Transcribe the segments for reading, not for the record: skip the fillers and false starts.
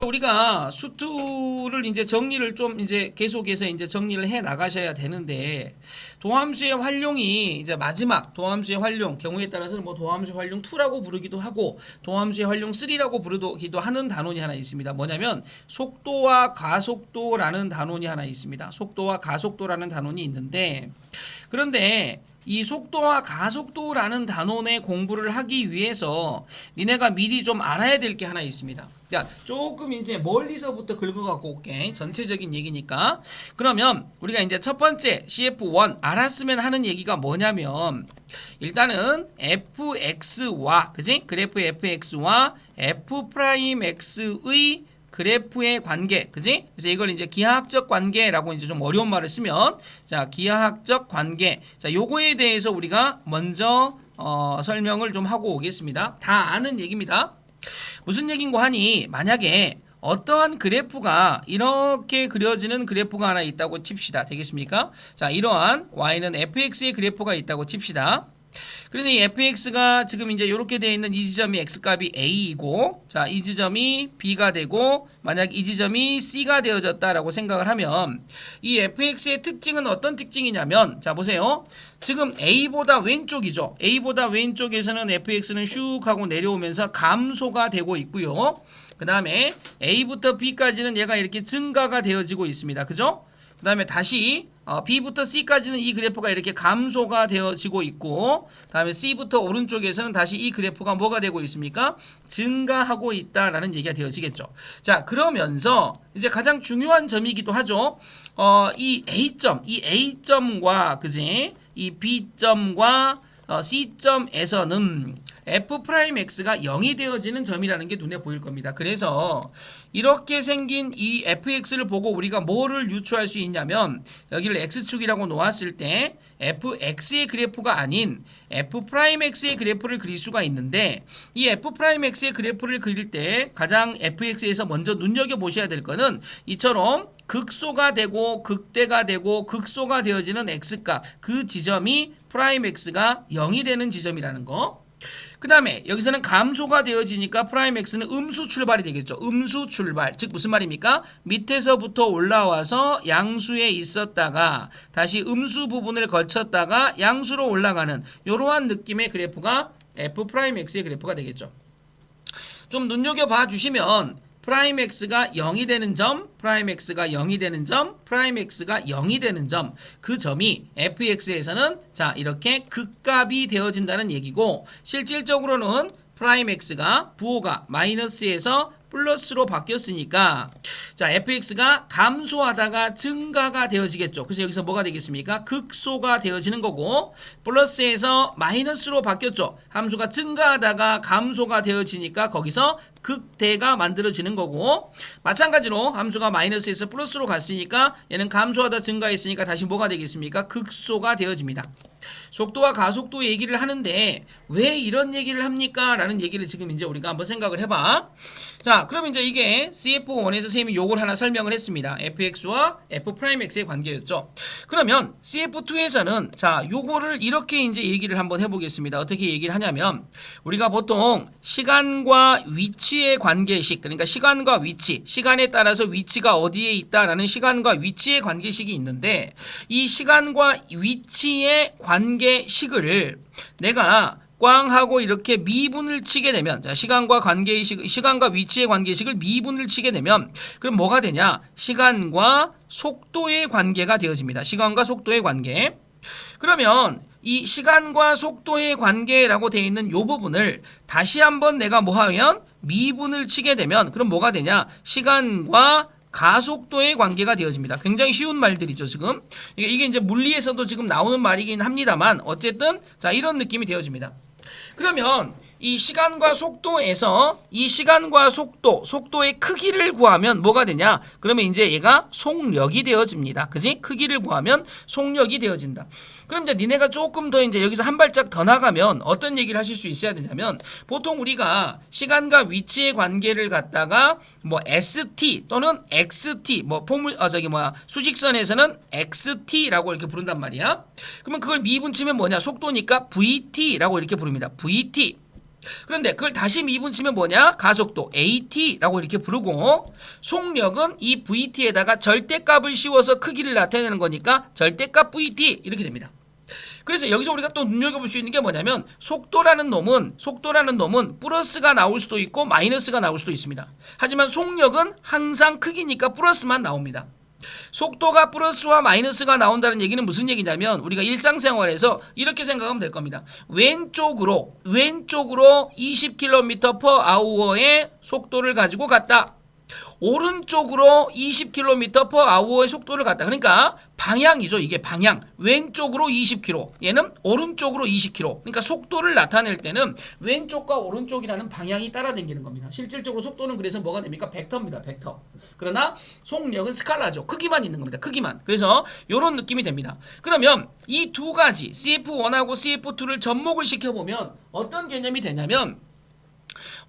우리가 수투를 이제 정리를 좀 이제 계속해서 이제 정리를 해 나가셔야 되는데, 도함수의 활용이 이제 마지막 도함수의 활용 경우에 따라서는 뭐 도함수의 활용 2라고 부르기도 하고 도함수의 활용 3라고 부르기도 하는 단원이 하나 있습니다. 뭐냐면 속도와 가속도라는 단원이 하나 있습니다. 속도와 가속도라는 단원이 있는데, 그런데 이 속도와 가속도라는 단원의 공부를 하기 위해서 니네가 미리 좀 알아야 될 게 하나 있습니다. 자, 조금 이제 멀리서부터 긁어갖고 올게. 전체적인 얘기니까. 그러면 우리가 이제 첫 번째 CF1 알았으면 하는 얘기가 뭐냐면, 일단은 fx와 그지? 그래프 fx와 f'x의 그래프의 관계, 그지? 그래서 이걸 이제 기하학적 관계라고 이제 좀 어려운 말을 쓰면, 자, 기하학적 관계. 자, 요거에 대해서 우리가 먼저 설명을 좀 하고 오겠습니다. 다 아는 얘기입니다. 무슨 얘긴고 하니, 만약에 어떠한 그래프가 이렇게 그려지는 그래프가 하나 있다고 칩시다. 되겠습니까? 자, 이러한 y는 fx의 그래프가 있다고 칩시다. 그래서 이 fx가 지금 이제 이렇게 되어 있는 이 지점이 x값이 a이고, 자, 이 지점이 b가 되고, 만약 이 지점이 c가 되어졌다라고 생각을 하면, 이 fx의 특징은 어떤 특징이냐면, 자, 보세요. 지금 a보다 왼쪽이죠. a보다 왼쪽에서는 fx는 슉 하고 내려오면서 감소가 되고 있고요. 그 다음에 a부터 b까지는 얘가 이렇게 증가가 되어지고 있습니다. 그죠? 그 다음에 다시 B부터 C까지는 이 그래프가 이렇게 감소가 되어지고 있고, 다음에 C부터 오른쪽에서는 다시 이 그래프가 뭐가 되고 있습니까? 증가하고 있다라는 얘기가 되어지겠죠. 자, 그러면서 이제 가장 중요한 점이기도 하죠. 이 A점과 그지? 이 B점과 C점에서는 f'x가 0이 되어지는 점이라는 게 눈에 보일 겁니다. 그래서 이렇게 생긴 이 fx를 보고 우리가 뭐를 유추할 수 있냐면, 여기를 x축이라고 놓았을 때 fx의 그래프가 아닌 f'x의 그래프를 그릴 수가 있는데, 이 f'x의 그래프를 그릴 때 가장 fx에서 먼저 눈여겨보셔야 될 거는 이처럼 극소가 되고 극대가 되고 극소가 되어지는 x값, 그 지점이 프라임 x가 0이 되는 지점이라는 거. 그 다음에 여기서는 감소가 되어지니까 프라임 x는 음수 출발이 되겠죠. 음수 출발. 즉 무슨 말입니까? 밑에서부터 올라와서 양수에 있었다가 다시 음수 부분을 거쳤다가 양수로 올라가는 이러한 느낌의 그래프가 f'x의 그래프가 되겠죠. 좀 눈여겨봐 주시면 프라임 x가 0이 되는 점, 프라임 x가 0이 되는 점, 프라임 x가 0이 되는 점, 그 점이 fx에서는 자, 이렇게 극값이 되어진다는 얘기고, 실질적으로는 프라임 x가 부호가 마이너스에서 플러스로 바뀌었으니까, 자, fx가 감소하다가 증가가 되어지겠죠. 그래서 여기서 뭐가 되겠습니까? 극소가 되어지는 거고, 플러스에서 마이너스로 바뀌었죠. 함수가 증가하다가 감소가 되어지니까 거기서 극대가 만들어지는 거고, 마찬가지로 함수가 마이너스에서 플러스로 갔으니까 얘는 감소하다 증가했으니까 다시 뭐가 되겠습니까? 극소가 되어집니다. 속도와 가속도 얘기를 하는데 왜 이런 얘기를 합니까? 라는 얘기를 지금 이제 우리가 한번 생각을 해봐. 자, 그럼 이제 이게 CF1에서 선생님이 요걸 하나 설명을 했습니다. fx와 f'x의 관계였죠. 그러면 CF2에서는 자, 요거를 이렇게 이제 얘기를 한번 해보겠습니다. 어떻게 얘기를 하냐면, 우리가 보통 시간과 위치의 관계식, 그러니까 시간과 위치, 시간에 따라서 위치가 어디에 있다라는 시간과 위치의 관계식이 있는데, 이 시간과 위치의 관계식을 내가 꽝 하고 이렇게 미분을 치게 되면, 자, 시간과 위치의 관계식을 미분을 치게 되면 그럼 뭐가 되냐? 시간과 속도의 관계가 되어집니다. 시간과 속도의 관계. 그러면 이 시간과 속도의 관계라고 되어 있는 이 부분을 다시 한번 내가 뭐 하면 미분을 치게 되면 그럼 뭐가 되냐? 시간과 가속도의 관계가 되어집니다. 굉장히 쉬운 말들이죠, 지금. 이게 이제 물리에서도 지금 나오는 말이긴 합니다만, 어쨌든, 자, 이런 느낌이 되어집니다. 그러면 이 시간과 속도에서 이 시간과 속도의 크기를 구하면 뭐가 되냐? 그러면 이제 얘가 속력이 되어집니다. 그지? 크기를 구하면 속력이 되어진다. 그럼 이제 니네가 조금 더 이제 여기서 한 발짝 더 나가면 어떤 얘기를 하실 수 있어야 되냐면, 보통 우리가 시간과 위치의 관계를 갖다가 뭐 ST 또는 XT 수직선에서는 XT라고 이렇게 부른단 말이야. 그러면 그걸 미분 치면 뭐냐? 속도니까 VT라고 이렇게 부릅니다. VT. 그런데 그걸 다시 미분치면 뭐냐? 가속도 AT라고 이렇게 부르고 속력은 이 VT에다가 절대값을 씌워서 크기를 나타내는 거니까 절대값 VT 이렇게 됩니다. 그래서 여기서 우리가 또 눈여겨볼 수 있는 게 뭐냐면 속도라는 놈은 플러스가 나올 수도 있고 마이너스가 나올 수도 있습니다. 하지만 속력은 항상 크기니까 플러스만 나옵니다. 속도가 플러스와 마이너스가 나온다는 얘기는 무슨 얘기냐면 우리가 일상생활에서 이렇게 생각하면 될 겁니다. 왼쪽으로 20km/h의 속도를 가지고 갔다. 오른쪽으로 20km/h의 속도를 갔다. 그러니까 방향이죠. 이게 방향. 왼쪽으로 20km. 얘는 오른쪽으로 20km. 그러니까 속도를 나타낼 때는 왼쪽과 오른쪽이라는 방향이 따라다니는 겁니다. 실질적으로 속도는 그래서 뭐가 됩니까? 벡터입니다. 벡터. 그러나 속력은 스칼라죠. 크기만 있는 겁니다. 크기만. 그래서 이런 느낌이 됩니다. 그러면 이 두 가지 CF1하고 CF2를 접목을 시켜보면 어떤 개념이 되냐면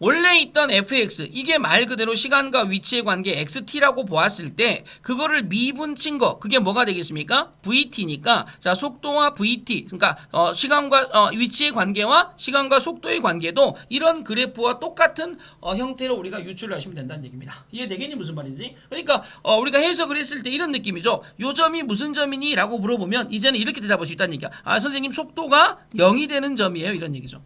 원래 있던 fx 이게 말 그대로 시간과 위치의 관계 xt라고 보았을 때 그거를 미분친 거 그게 뭐가 되겠습니까? vt니까 자 속도와 vt 그러니까 시간과 위치의 관계와 시간과 속도의 관계도 이런 그래프와 똑같은 형태로 우리가 유출을 하시면 된다는 얘기입니다. 이해되겠니? 무슨 말인지? 그러니까 우리가 해석을 했을 때 이런 느낌이죠. 요 점이 무슨 점이니? 라고 물어보면 이제는 이렇게 대답할 수 있다는 얘기야. 아 선생님 속도가 0이 되는 점이에요. 이런 얘기죠.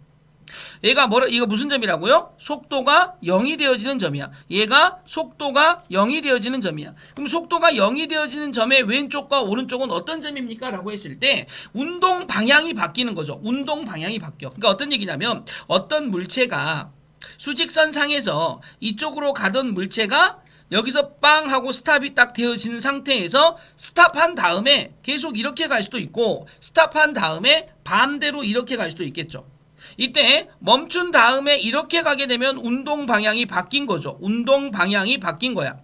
얘가 이거 무슨 점이라고요? 속도가 0이 되어지는 점이야. 얘가 속도가 0이 되어지는 점이야. 그럼 속도가 0이 되어지는 점의 왼쪽과 오른쪽은 어떤 점입니까? 라고 했을 때 운동 방향이 바뀌는 거죠. 운동 방향이 바뀌어. 그러니까 어떤 얘기냐면 어떤 물체가 수직선 상에서 이쪽으로 가던 물체가 여기서 빵 하고 스탑이 딱 되어지는 상태에서 스탑한 다음에 계속 이렇게 갈 수도 있고 스탑한 다음에 반대로 이렇게 갈 수도 있겠죠. 이때 멈춘 다음에 이렇게 가게 되면 운동 방향이 바뀐 거죠. 운동 방향이 바뀐 거야.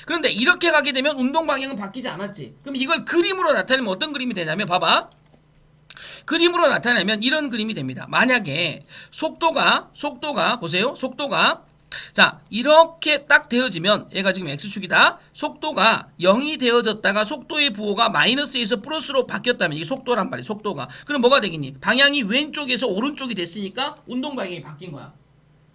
그런데 이렇게 가게 되면 운동 방향은 바뀌지 않았지. 그럼 이걸 그림으로 나타내면 어떤 그림이 되냐면 봐봐. 그림으로 나타내면 이런 그림이 됩니다. 만약에 속도가 보세요. 속도가 자 이렇게 딱 되어지면 얘가 지금 x축이다. 속도가 0이 되어졌다가 속도의 부호가 마이너스에서 플러스로 바뀌었다면 이게 속도란 말이야. 속도가 그럼 뭐가 되겠니? 방향이 왼쪽에서 오른쪽이 됐으니까 운동 방향이 바뀐 거야.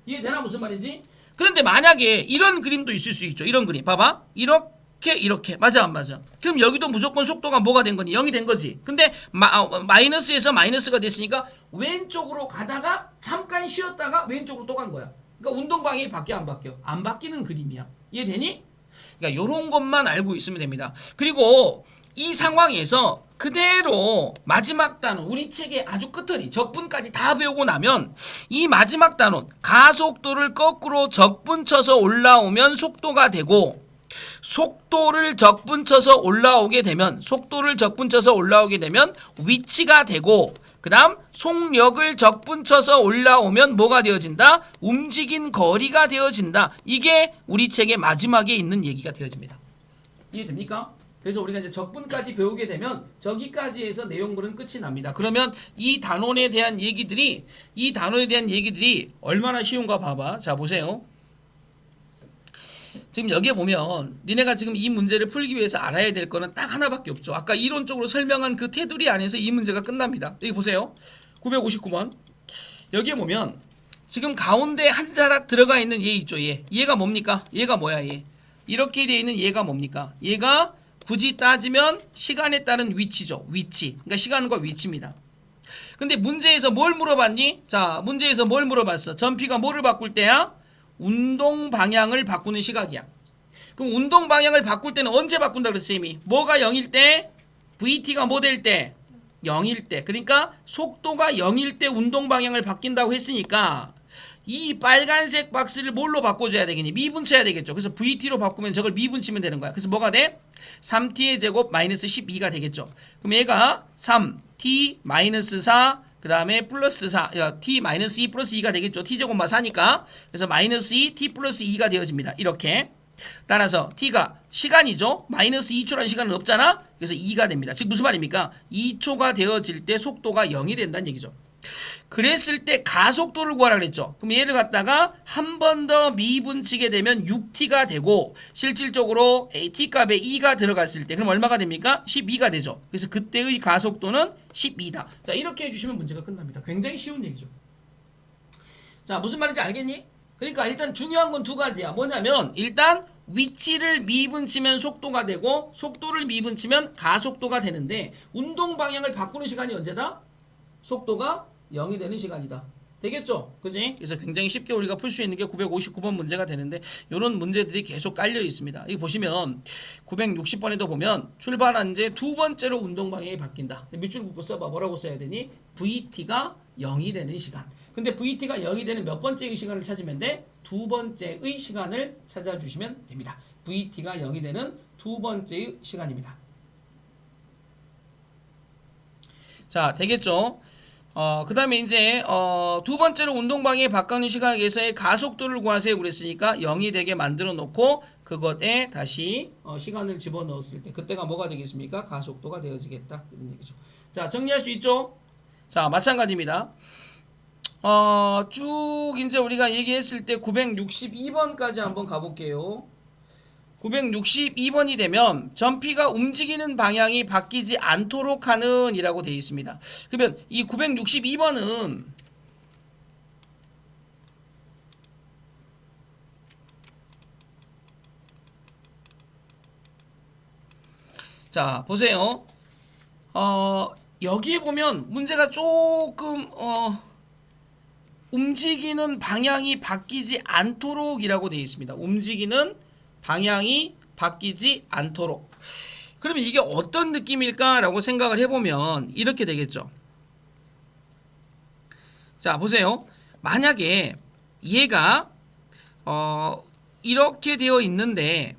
이해되나 무슨 말인지? 그런데 만약에 이런 그림도 있을 수 있죠. 이런 그림 봐봐. 이렇게 맞아 안 맞아? 그럼 여기도 무조건 속도가 뭐가 된 거니? 0이 된 거지. 근데 마이너스에서 마이너스가 됐으니까 왼쪽으로 가다가 잠깐 쉬었다가 왼쪽으로 또 간 거야. 그러니까 운동 방향이 바뀌어 안 바뀌어? 안 바뀌는 그림이야. 이해되니? 그러니까 이런 것만 알고 있으면 됩니다. 그리고 이 상황에서 그대로 마지막 단원 우리 책의 아주 끝허리 적분까지 다 배우고 나면 이 마지막 단원 가속도를 거꾸로 적분쳐서 올라오면 속도가 되고 속도를 적분쳐서 올라오게 되면 위치가 되고 그 다음 속력을 적분쳐서 올라오면 뭐가 되어진다? 움직인 거리가 되어진다. 이게 우리 책의 마지막에 있는 얘기가 되어집니다. 이해됩니까? 그래서 우리가 이제 적분까지 배우게 되면 저기까지 해서 내용물은 끝이 납니다. 그러면 이 단원에 대한 얘기들이 얼마나 쉬운가 봐봐. 자 보세요. 지금 여기에 보면 니네가 지금 이 문제를 풀기 위해서 알아야 될 거는 딱 하나밖에 없죠. 아까 이론적으로 설명한 그 테두리 안에서 이 문제가 끝납니다. 여기 보세요. 959번. 여기에 보면 지금 가운데 한 자락 들어가 있는 얘 있죠. 얘가 뭡니까? 얘가 뭐야 얘. 이렇게 되어 있는 얘가 뭡니까? 얘가 굳이 따지면 시간에 따른 위치죠. 위치. 그러니까 시간과 위치입니다. 근데 문제에서 뭘 물어봤니? 자 문제에서 뭘 물어봤어? 전피가 뭐를 바꿀 때야? 운동 방향을 바꾸는 시각이야. 그럼 운동 방향을 바꿀 때는 언제 바꾼다 그랬어 이미? 뭐가 0일 때? VT가 뭐 될 때? 0일 때. 그러니까 속도가 0일 때 운동 방향을 바뀐다고 했으니까 이 빨간색 박스를 뭘로 바꿔줘야 되겠니? 미분쳐야 되겠죠. 그래서 VT로 바꾸면 저걸 미분치면 되는 거야. 그래서 뭐가 돼? 3t의 제곱 마이너스 12가 되겠죠. 그럼 얘가 3t 마이너스 4 그 다음에 플러스 4, t 마이너스 2 플러스 2가 되겠죠. t제곱만 4니까. 그래서 마이너스 2, t 플러스 2가 되어집니다. 이렇게. 따라서 t가 시간이죠. 마이너스 2초라는 시간은 없잖아. 그래서 2가 됩니다. 즉 무슨 말입니까? 2초가 되어질 때 속도가 0이 된다는 얘기죠. 그랬을 때 가속도를 구하라 그랬죠. 그럼 얘를 갖다가 한 번 더 미분치게 되면 6t가 되고 실질적으로 t 값에 2가 들어갔을 때 그럼 얼마가 됩니까? 12가 되죠. 그래서 그때의 가속도는 12다. 자 이렇게 해주시면 문제가 끝납니다. 굉장히 쉬운 얘기죠. 자, 무슨 말인지 알겠니? 그러니까 일단 중요한 건 두 가지야. 뭐냐면 일단 위치를 미분치면 속도가 되고 속도를 미분치면 가속도가 되는데 운동 방향을 바꾸는 시간이 언제다? 속도가 0이 되는 시간이다. 되겠죠? 그지? 그래서 굉장히 쉽게 우리가 풀 수 있는 게 959번 문제가 되는데 이런 문제들이 계속 깔려 있습니다. 여기 보시면 960번에도 보면 출발한 이제 두 번째로 운동 방향이 바뀐다. 밑줄 긋고 써봐. 뭐라고 써야 되니? VT가 0이 되는 시간. 근데 VT가 0이 되는 몇 번째의 시간을 찾으면 돼? 두 번째의 시간을 찾아주시면 됩니다. VT가 0이 되는 두 번째의 시간입니다. 자, 되겠죠? 그 다음에 이제, 두 번째로 운동방향이 바뀌는 시간에서의 가속도를 구하세요. 그랬으니까 0이 되게 만들어 놓고 그것에 다시 시간을 집어넣었을 때 그때가 뭐가 되겠습니까? 가속도가 되어지겠다. 이런 얘기죠. 자, 정리할 수 있죠? 자, 마찬가지입니다. 쭉 이제 우리가 얘기했을 때 962번까지 한번 가볼게요. 962번이 되면 전피가 움직이는 방향이 바뀌지 않도록 하는 이라고 되어 있습니다. 그러면 이 962번은 자, 보세요. 여기에 보면 문제가 조금 움직이는 방향이 바뀌지 않도록 이라고 되어 있습니다. 움직이는 방향이 바뀌지 않도록. 그러면 이게 어떤 느낌일까라고 생각을 해보면 이렇게 되겠죠. 자, 보세요. 만약에 얘가 이렇게 되어 있는데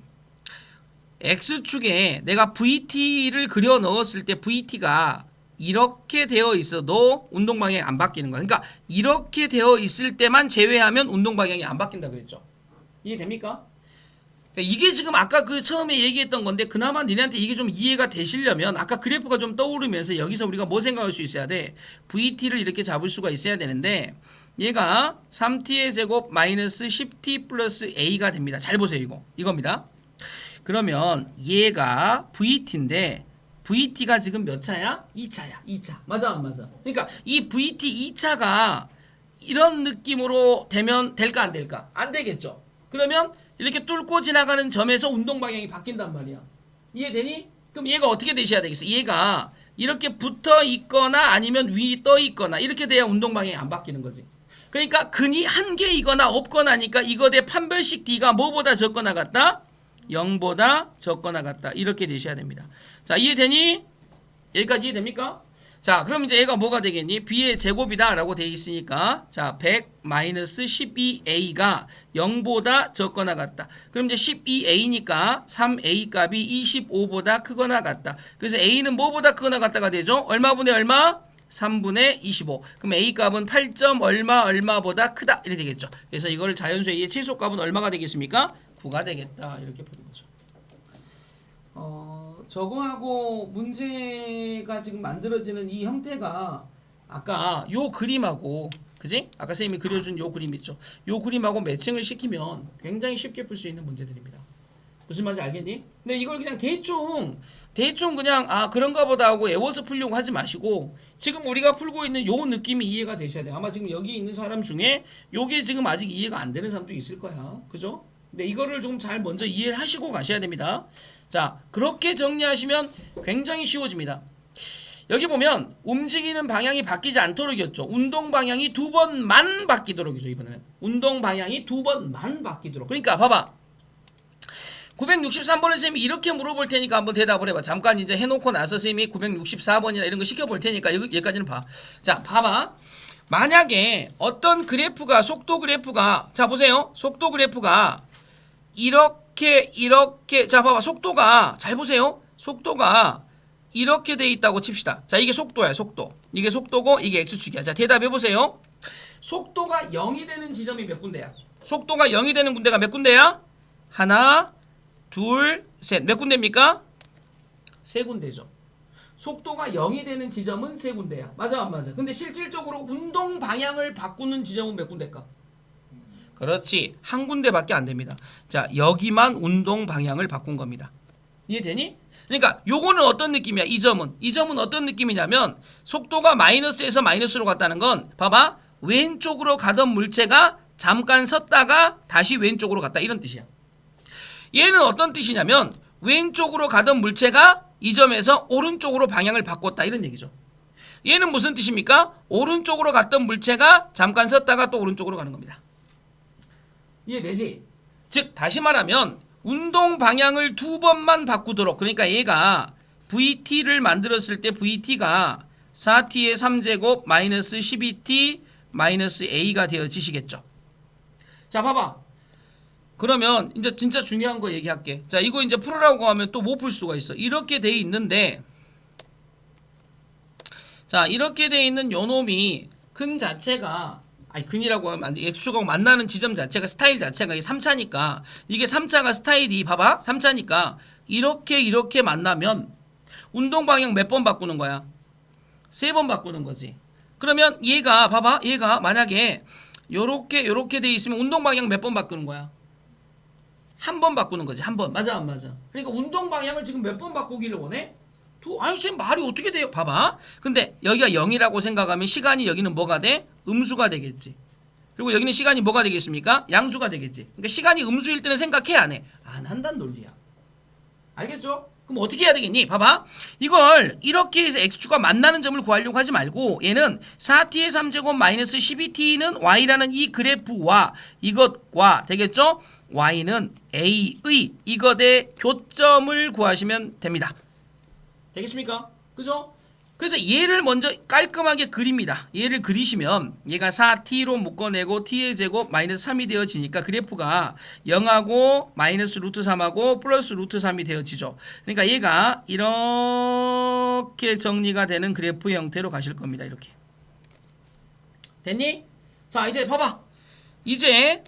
X축에 내가 VT를 그려 넣었을 때 VT가 이렇게 되어 있어도 운동 방향이 안 바뀌는 거야. 그러니까 이렇게 되어 있을 때만 제외하면 운동 방향이 안 바뀐다 그랬죠. 이해됩니까? 이게 지금 아까 그 처음에 얘기했던 건데 그나마 니네한테 이게 좀 이해가 되시려면 아까 그래프가 좀 떠오르면서 여기서 우리가 뭐 생각할 수 있어야 돼? VT를 이렇게 잡을 수가 있어야 되는데 얘가 3t의 제곱 마이너스 10t 플러스 a가 됩니다. 잘 보세요. 이겁니다. 그러면 얘가 VT인데 VT가 지금 몇 차야? 2차야. 2차. 맞아 안 맞아? 그러니까 이 VT 2차가 이런 느낌으로 되면 될까 안 될까? 안 되겠죠. 그러면 이렇게 뚫고 지나가는 점에서 운동 방향이 바뀐단 말이야. 이해되니? 그럼 얘가 어떻게 되셔야 되겠어? 얘가 이렇게 붙어 있거나 아니면 위 떠 있거나 이렇게 돼야 운동 방향이 안 바뀌는 거지. 그러니까 근이 한 개이거나 없거나니까 이거 대 판별식 D가 뭐보다 적거나 같다? 0보다 적거나 같다. 이렇게 되셔야 됩니다. 자, 이해되니? 여기까지 이해됩니까? 자, 그럼 이제 얘가 뭐가 되겠니? B의 제곱이다 라고 되어 있으니까 자, 100 마이너스 12A가 0보다 적거나 같다. 그럼 이제 12A니까 3A 값이 25보다 크거나 같다. 그래서 A는 뭐보다 크거나 같다가 되죠? 얼마분의 얼마? 3분의 25. 그럼 A 값은 8. 얼마보다 크다. 이렇게 되겠죠. 그래서 이걸 자연수 A의 최소값은 얼마가 되겠습니까? 9가 되겠다. 이렇게 보는 거죠. 저거하고 문제가 지금 만들어지는 이 형태가 아까 요 그림하고 그지? 아까 선생님이 그려준 요 그림 있죠? 요 그림하고 매칭을 시키면 굉장히 쉽게 풀 수 있는 문제들입니다. 무슨 말인지 알겠니? 근데 이걸 그냥 대충 그냥 그런가 보다 하고 애워서 풀려고 하지 마시고 지금 우리가 풀고 있는 요 느낌이 이해가 되셔야 돼요. 아마 지금 여기 있는 사람 중에 요게 지금 아직 이해가 안 되는 사람도 있을 거야. 그죠? 근데 이거를 좀 잘 먼저 이해를 하시고 가셔야 됩니다. 자, 그렇게 정리하시면 굉장히 쉬워집니다. 여기 보면 움직이는 방향이 바뀌지 않도록이었죠. 운동 방향이 두 번만 바뀌도록이죠. 이번에는 운동 방향이 두 번만 바뀌도록. 그러니까 봐봐. 963번을 선생님이 이렇게 물어볼 테니까 한번 대답을 해봐. 잠깐 이제 해놓고 나서 선생님이 964번이나 이런 거 시켜볼 테니까 여기까지는 봐. 자, 봐봐. 만약에 어떤 그래프가 속도 그래프가 자 보세요. 속도 그래프가 이렇게 자 봐봐. 속도가 잘 보세요. 속도가 이렇게 돼 있다고 칩시다. 자, 이게 속도야. 속도. 이게 속도고 이게 X축이야. 자, 대답해 보세요. 속도가 0이 되는 지점이 몇 군데야? 속도가 0이 되는 군데가 몇 군데야? 하나, 둘, 셋. 몇 군데입니까? 세 군데죠. 속도가 0이 되는 지점은 세 군데야. 맞아 안 맞아? 근데 실질적으로 운동 방향을 바꾸는 지점은 몇 군데일까? 그렇지. 한 군데밖에 안 됩니다. 자, 여기만 운동 방향을 바꾼 겁니다. 이해되니? 그러니까 요거는 어떤 느낌이야? 이 점은 어떤 느낌이냐면 속도가 마이너스에서 마이너스로 갔다는 건 봐봐. 왼쪽으로 가던 물체가 잠깐 섰다가 다시 왼쪽으로 갔다 이런 뜻이야. 얘는 어떤 뜻이냐면 왼쪽으로 가던 물체가 이 점에서 오른쪽으로 방향을 바꿨다 이런 얘기죠. 얘는 무슨 뜻입니까? 오른쪽으로 갔던 물체가 잠깐 섰다가 또 오른쪽으로 가는 겁니다. 이해되지? 즉 다시 말하면 운동 방향을 두 번만 바꾸도록, 그러니까 얘가 VT를 만들었을 때 VT가 4T의 3제곱 마이너스 12T 마이너스 A가 되어지시겠죠. 자 봐봐. 그러면 이제 진짜 중요한 거 얘기할게. 자 이거 이제 풀으라고 하면 또 못 풀 수가 있어. 이렇게 돼 있는데, 자 이렇게 돼 있는 요 놈이 근 자체가, 아니 근이라고 하면 안 돼. x축하고 만나는 지점 자체가 스타일 자체가 3차니까 이게 3차가 스타일이 봐봐 3차니까 이렇게 만나면 운동 방향 몇 번 바꾸는 거야? 3번 바꾸는 거지. 그러면 얘가 봐봐, 얘가 만약에 요렇게 돼 있으면 운동 방향 몇 번 바꾸는 거야? 한 번 바꾸는 거지. 한 번. 맞아 안 맞아? 그러니까 운동 방향을 지금 몇 번 바꾸기를 원해? 아니 선생님 말이 어떻게 돼요? 봐봐. 근데 여기가 0이라고 생각하면 시간이 여기는 뭐가 돼? 음수가 되겠지. 그리고 여기는 시간이 뭐가 되겠습니까? 양수가 되겠지. 그러니까 시간이 음수일 때는 생각해 안 해? 안 한다는 논리야. 알겠죠? 그럼 어떻게 해야 되겠니? 봐봐. 이걸 이렇게 해서 x축과 만나는 점을 구하려고 하지 말고 얘는 4t의 3제곱 마이너스 12t는 y라는 이 그래프와 이것과 되겠죠? y는 a의 이것의 교점을 구하시면 됩니다. 되겠습니까? 그죠? 그래서 얘를 먼저 깔끔하게 그립니다. 얘를 그리시면 얘가 4t로 묶어내고 t의 제곱 마이너스 3이 되어지니까 그래프가 0하고 마이너스 루트 3하고 플러스 루트 3이 되어지죠. 그러니까 얘가 이렇게 정리가 되는 그래프 형태로 가실 겁니다. 이렇게. 됐니? 자 이제 봐봐. 이제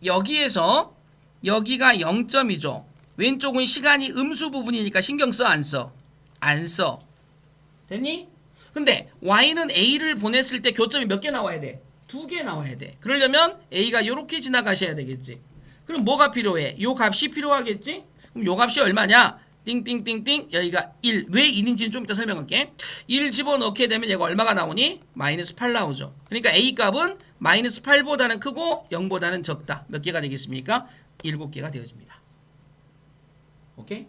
여기에서 여기가 0점이죠. 왼쪽은 시간이 음수 부분이니까 신경 써 안 써? 안 써. 됐니? 근데 y는 a를 보냈을 때 교점이 몇 개 나와야 돼? 2개 나와야 돼. 그러려면 a가 이렇게 지나가셔야 되겠지. 그럼 뭐가 필요해? 요 값이 필요하겠지? 그럼 요 값이 얼마냐? 띵띵띵띵 여기가 1. 왜 1인지는 좀 이따 설명할게. 1 집어넣게 되면 얘가 얼마가 나오니? 마이너스 8 나오죠. 그러니까 a 값은 마이너스 8보다는 크고 0보다는 적다. 몇 개가 되겠습니까? 7개가 되어집니다. 오케이?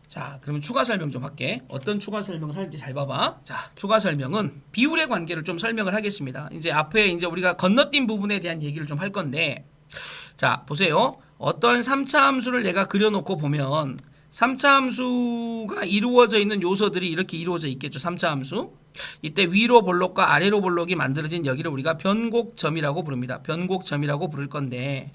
자, 그러면 추가 설명 좀 할게. 어떤 추가 설명을 할지 잘 봐봐. 자, 추가 설명은 비율의 관계를 좀 설명을 하겠습니다. 이제 앞에 이제 우리가 건너뛴 부분에 대한 얘기를 좀 할 건데, 자, 보세요. 어떤 3차 함수를 내가 그려놓고 보면 3차 함수가 이루어져 있는 요소들이 이렇게 이루어져 있겠죠. 3차 함수. 이때 위로 볼록과 아래로 볼록이 만들어진 여기를 우리가 변곡점이라고 부릅니다. 변곡점이라고 부를 건데,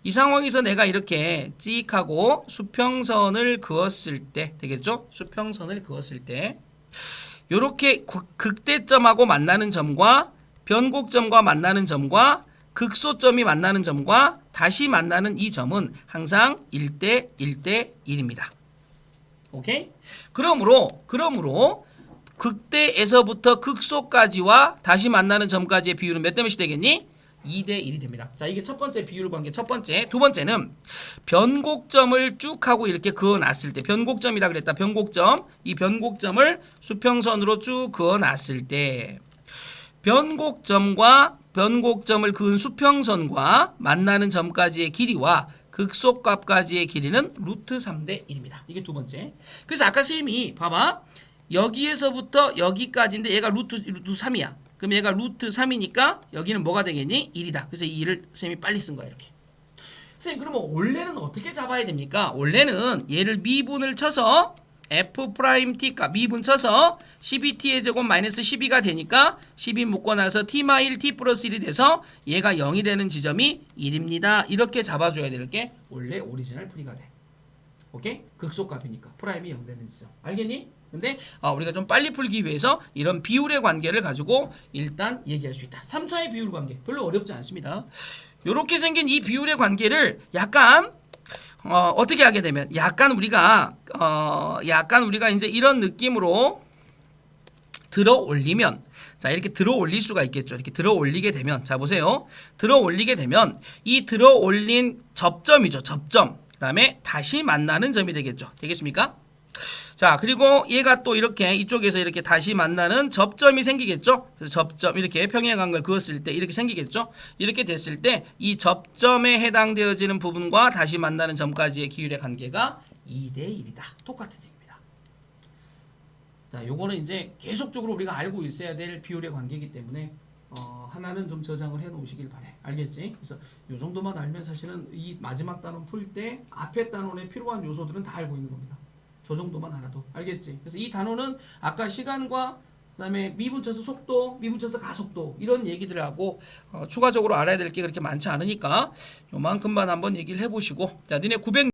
이 상황에서 내가 이렇게 찍하고 수평선을 그었을 때 되겠죠? 수평선을 그었을 때 이렇게 극대점하고 만나는 점과 변곡점과 만나는 점과 극소점이 만나는 점과 다시 만나는 이 점은 항상 1대 1대 1입니다. 오케이? 그러므로 극대에서부터 극소까지와 다시 만나는 점까지의 비율은 몇 대 몇이 되겠니? 2대 1이 됩니다. 자, 이게 첫 번째 비율 관계 첫 번째. 두 번째는 변곡점을 쭉 하고 이렇게 그어놨을 때, 변곡점이라 그랬다. 변곡점. 이 변곡점을 수평선으로 쭉 그어놨을 때 변곡점과 변곡점을 그은 수평선과 만나는 점까지의 길이와 극소값까지의 길이는 루트 3대 1입니다. 이게 두 번째. 그래서 아까 쌤이 봐봐. 여기에서부터 여기까지인데 얘가 루트 3이야. 그럼 얘가 루트 3이니까 여기는 뭐가 되겠니? 1이다. 그래서 이 1을 쌤이 빨리 쓴 거야. 이렇게. 선생님 그러면 원래는 어떻게 잡아야 됩니까? 원래는 얘를 미분을 쳐서 f't 값 미분 쳐서 12t의 제곱 마이너스 12가 되니까 12 묶어놔서 t-1 t 플러스 1이 돼서 얘가 0이 되는 지점이 1입니다. 이렇게 잡아줘야 될 게 원래 오리지널 풀이가 돼. 오케이? 극소값이니까 프라임이 0 되는 지점. 알겠니? 근데 우리가 좀 빨리 풀기 위해서 이런 비율의 관계를 가지고 일단 얘기할 수 있다. 3차의 비율 관계 별로 어렵지 않습니다. 이렇게 생긴 이 비율의 관계를 약간 어떻게 하게 되면 약간 우리가 이제 이런 느낌으로 들어 올리면, 자 이렇게 들어 올릴 수가 있겠죠. 이렇게 들어 올리게 되면, 자 보세요. 들어 올리게 되면 이 들어 올린 접점이죠. 접점. 그다음에 다시 만나는 점이 되겠죠. 되겠습니까? 자, 그리고 얘가 또 이렇게 이쪽에서 이렇게 다시 만나는 접점이 생기겠죠? 그래서 접점, 이렇게 평행한걸 그었을 때 이렇게 생기겠죠? 이렇게 됐을 때 이 접점에 해당되어지는 부분과 다시 만나는 점까지의 기울의 관계가 2대 1이다. 똑같은 얘기입니다. 자, 요거는 이제 계속적으로 우리가 알고 있어야 될 비율의 관계이기 때문에 하나는 좀 저장을 해 놓으시길 바래. 알겠지? 그래서 요 정도만 알면 사실은 이 마지막 단원 풀 때 앞에 단원에 필요한 요소들은 다 알고 있는 겁니다. 저 정도만 알아도. 알겠지? 그래서 이 단원은 아까 시간과 그다음에 미분처수 속도, 미분처수 가속도 이런 얘기들하고 추가적으로 알아야 될 게 그렇게 많지 않으니까 요만큼만 한번 얘기를 해보시고, 자, 니네 900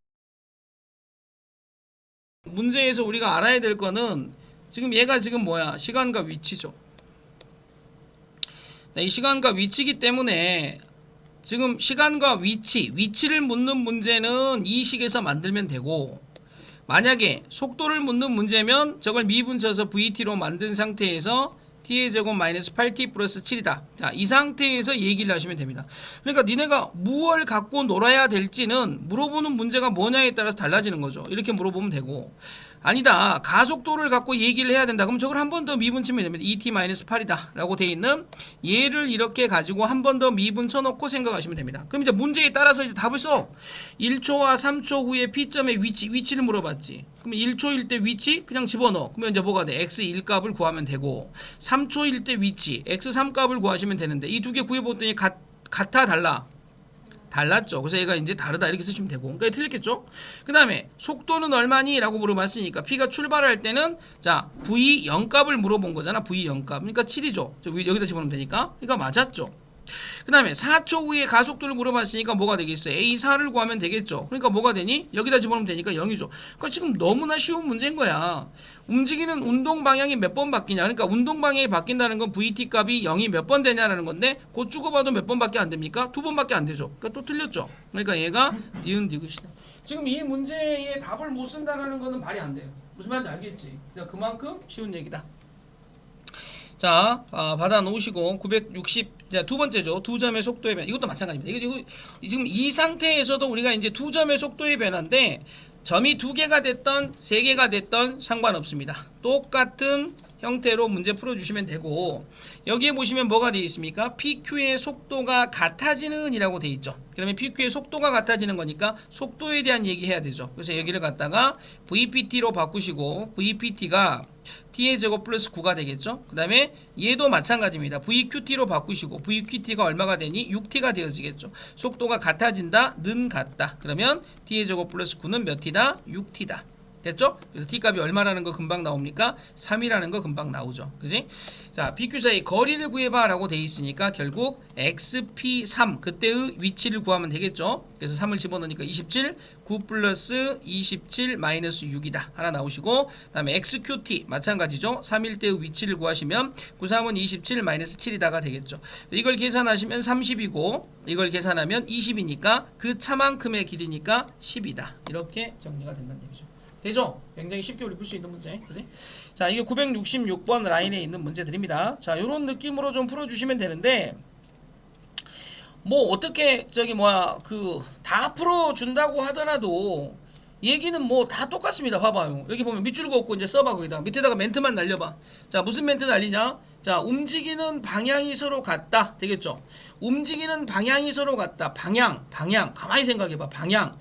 문제에서 우리가 알아야 될 거는 지금 얘가 지금 뭐야? 시간과 위치죠. 이 시간과 위치이기 때문에 지금 시간과 위치를 묻는 문제는 이 식에서 만들면 되고, 만약에 속도를 묻는 문제면 저걸 미분쳐서 VT로 만든 상태에서 t의 제곱 마이너스 8t 플러스 7이다. 자, 이 상태에서 얘기를 하시면 됩니다. 그러니까 니네가 무엇을 갖고 놀아야 될지는 물어보는 문제가 뭐냐에 따라서 달라지는 거죠. 이렇게 물어보면 되고, 아니다, 가속도를 갖고 얘기를 해야 된다. 그럼 저걸 한 번 더 미분 치면 됩니다. 2t-8이다 라고 돼 있는 얘를 이렇게 가지고 한 번 더 미분 쳐놓고 생각하시면 됩니다. 그럼 이제 문제에 따라서 이제 답을 써. 1초와 3초 후에 P점의 위치를 물어봤지. 그러면 1초일 때 위치 그냥 집어넣어. 그러면 이제 뭐가 돼? x1 값을 구하면 되고, 3초일 때 위치 x3 값을 구하시면 되는데, 이 두 개 구해봤더니 같아 달라? 달랐죠. 그래서 얘가 이제 다르다 이렇게 쓰시면 되고, 그러니까 틀렸겠죠. 그 다음에 속도는 얼마니? 라고 물어봤으니까 P가 출발할 때는 자 V 0값을 물어본 거잖아. V 0값 그러니까 7이죠. 여기다 집어넣으면 되니까. 그러니까 맞았죠. 그 다음에 4초 후에 가속도를 물어봤으니까 뭐가 되겠어요? A4를 구하면 되겠죠. 그러니까 뭐가 되니? 여기다 집어넣으면 되니까 0이죠. 그러니까 지금 너무나 쉬운 문제인 거야. 움직이는 운동 방향이 몇 번 바뀌냐. 그러니까 운동 방향이 바뀐다는 건 VT 값이 0이 몇 번 되냐라는 건데, 곧 죽어봐도 몇 번밖에 안 됩니까? 2번밖에 안 되죠. 그러니까 또 틀렸죠. 그러니까 얘가 니은 디귿이다. 지금 이 문제에 답을 못 쓴다는 거는 말이 안 돼요. 무슨 말인지 알겠지? 그러니까 그만큼 쉬운 얘기다. 자, 받아 놓으시고 960. 자, 두 번째죠. 두 점의 속도의 변화. 이것도 마찬가지입니다. 이거 지금 이 상태에서도 우리가 이제 두 점의 속도의 변화인데, 점이 두 개가 됐던 세 개가 됐던 상관없습니다. 똑같은 형태로 문제 풀어주시면 되고, 여기에 보시면 뭐가 되어 있습니까? PQ의 속도가 같아지는 이라고 되어 있죠. 그러면 PQ의 속도가 같아지는 거니까 속도에 대한 얘기 해야 되죠. 그래서 여기를 갖다가 VPT로 바꾸시고, VPT가 t의 제곱 플러스 9가 되겠죠. 그 다음에 얘도 마찬가지입니다. VQT로 바꾸시고, VQT가 얼마가 되니? 6t가 되어지겠죠. 속도가 같아진다, 는 같다. 그러면 t의 제곱 플러스 9는 몇 t다? 6t다. 됐죠? 그래서 t값이 얼마라는 거 금방 나옵니까? 3이라는 거 금방 나오죠. 그지? 자, PQ 사이 거리를 구해봐 라고 돼 있으니까 결국 XP3 그때의 위치를 구하면 되겠죠. 그래서 3을 집어넣으니까 27, 9 플러스 27 마이너스 6이다 하나 나오시고, 그 다음에 XQT 마찬가지죠. 3일 때의 위치를 구하시면 9, 3은 27 마이너스 7이다가 되겠죠. 이걸 계산하시면 30이고 이걸 계산하면 20이니까 그 차만큼의 길이니까 10이다. 이렇게 정리가 된다는 얘기죠. 되죠? 굉장히 쉽게 우리 풀 수 있는 문제. 그치? 자, 이게 966번 라인에 있는 문제들입니다. 자, 요런 느낌으로 좀 풀어주시면 되는데, 뭐 어떻게 다 풀어준다고 하더라도 얘기는 뭐 다 똑같습니다. 봐봐요. 여기 보면 밑줄 긋고 이제 써봐. 거기다 밑에다가 멘트만 날려봐. 자, 무슨 멘트 날리냐? 자, 움직이는 방향이 서로 같다. 되겠죠? 움직이는 방향이 서로 같다. 방향. 가만히 생각해봐. 방향.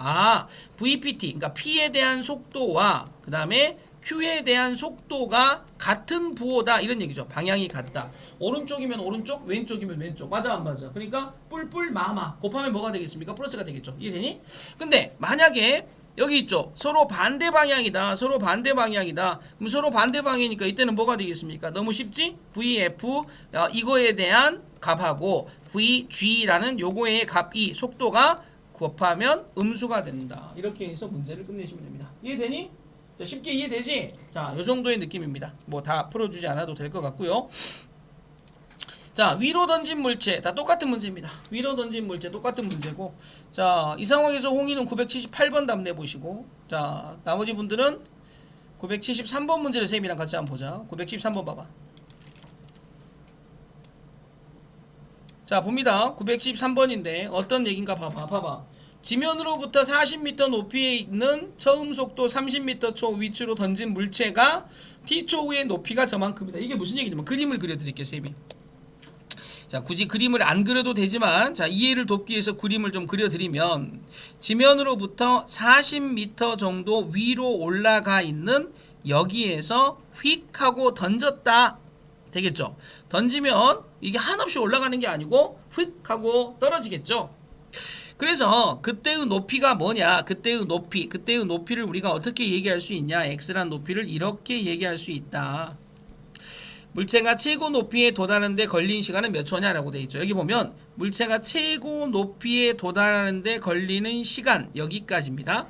VPT. 그러니까 P에 대한 속도와 그 다음에 Q에 대한 속도가 같은 부호다. 이런 얘기죠. 방향이 같다. 오른쪽이면 오른쪽, 왼쪽이면 왼쪽. 맞아, 안 맞아? 그러니까 뿔뿔 마마. 곱하면 뭐가 되겠습니까? 플러스가 되겠죠. 이해되니? 근데 만약에 여기 있죠. 서로 반대 방향이다. 서로 반대 방향이다. 그럼 서로 반대 방향이니까 이때는 뭐가 되겠습니까? 너무 쉽지? VF 이거에 대한 값하고 VG라는 요거의 값이 속도가 곱하면 음수가 된다. 이렇게 해서 문제를 끝내시면 됩니다. 이해되니? 자, 쉽게 이해되지? 자, 요 정도의 느낌입니다. 뭐 다 풀어주지 않아도 될 것 같고요. 자, 위로 던진 물체 다 똑같은 문제입니다. 위로 던진 물체 똑같은 문제고, 자, 이 상황에서 홍이는 978번 답 내보시고, 자, 나머지 분들은 973번 문제를 쌤이랑 같이 한번 보자. 973번 봐봐. 자, 봅니다. 913번인데 어떤 얘기인가 봐봐. 지면으로부터 40m 높이에 있는 처음 속도 30m 초 위치로 던진 물체가 t초 후의 높이가 저만큼이다. 이게 무슨 얘기냐면 그림을 그려드릴게요, 쌤이. 자, 굳이 그림을 안 그려도 되지만, 자, 이해를 돕기 위해서 그림을 좀 그려드리면, 지면으로부터 40m 정도 위로 올라가 있는 여기에서 휙 하고 던졌다. 되겠죠? 던지면 이게 한없이 올라가는 게 아니고 휙 하고 떨어지겠죠? 그래서 그때의 높이가 뭐냐? 그때의 높이를 우리가 어떻게 얘기할 수 있냐? x란 높이를 이렇게 얘기할 수 있다. 물체가 최고 높이에 도달하는데 걸린 시간은 몇 초냐라고 되어 있죠. 여기 보면 물체가 최고 높이에 도달하는데 걸리는 시간 여기까지입니다.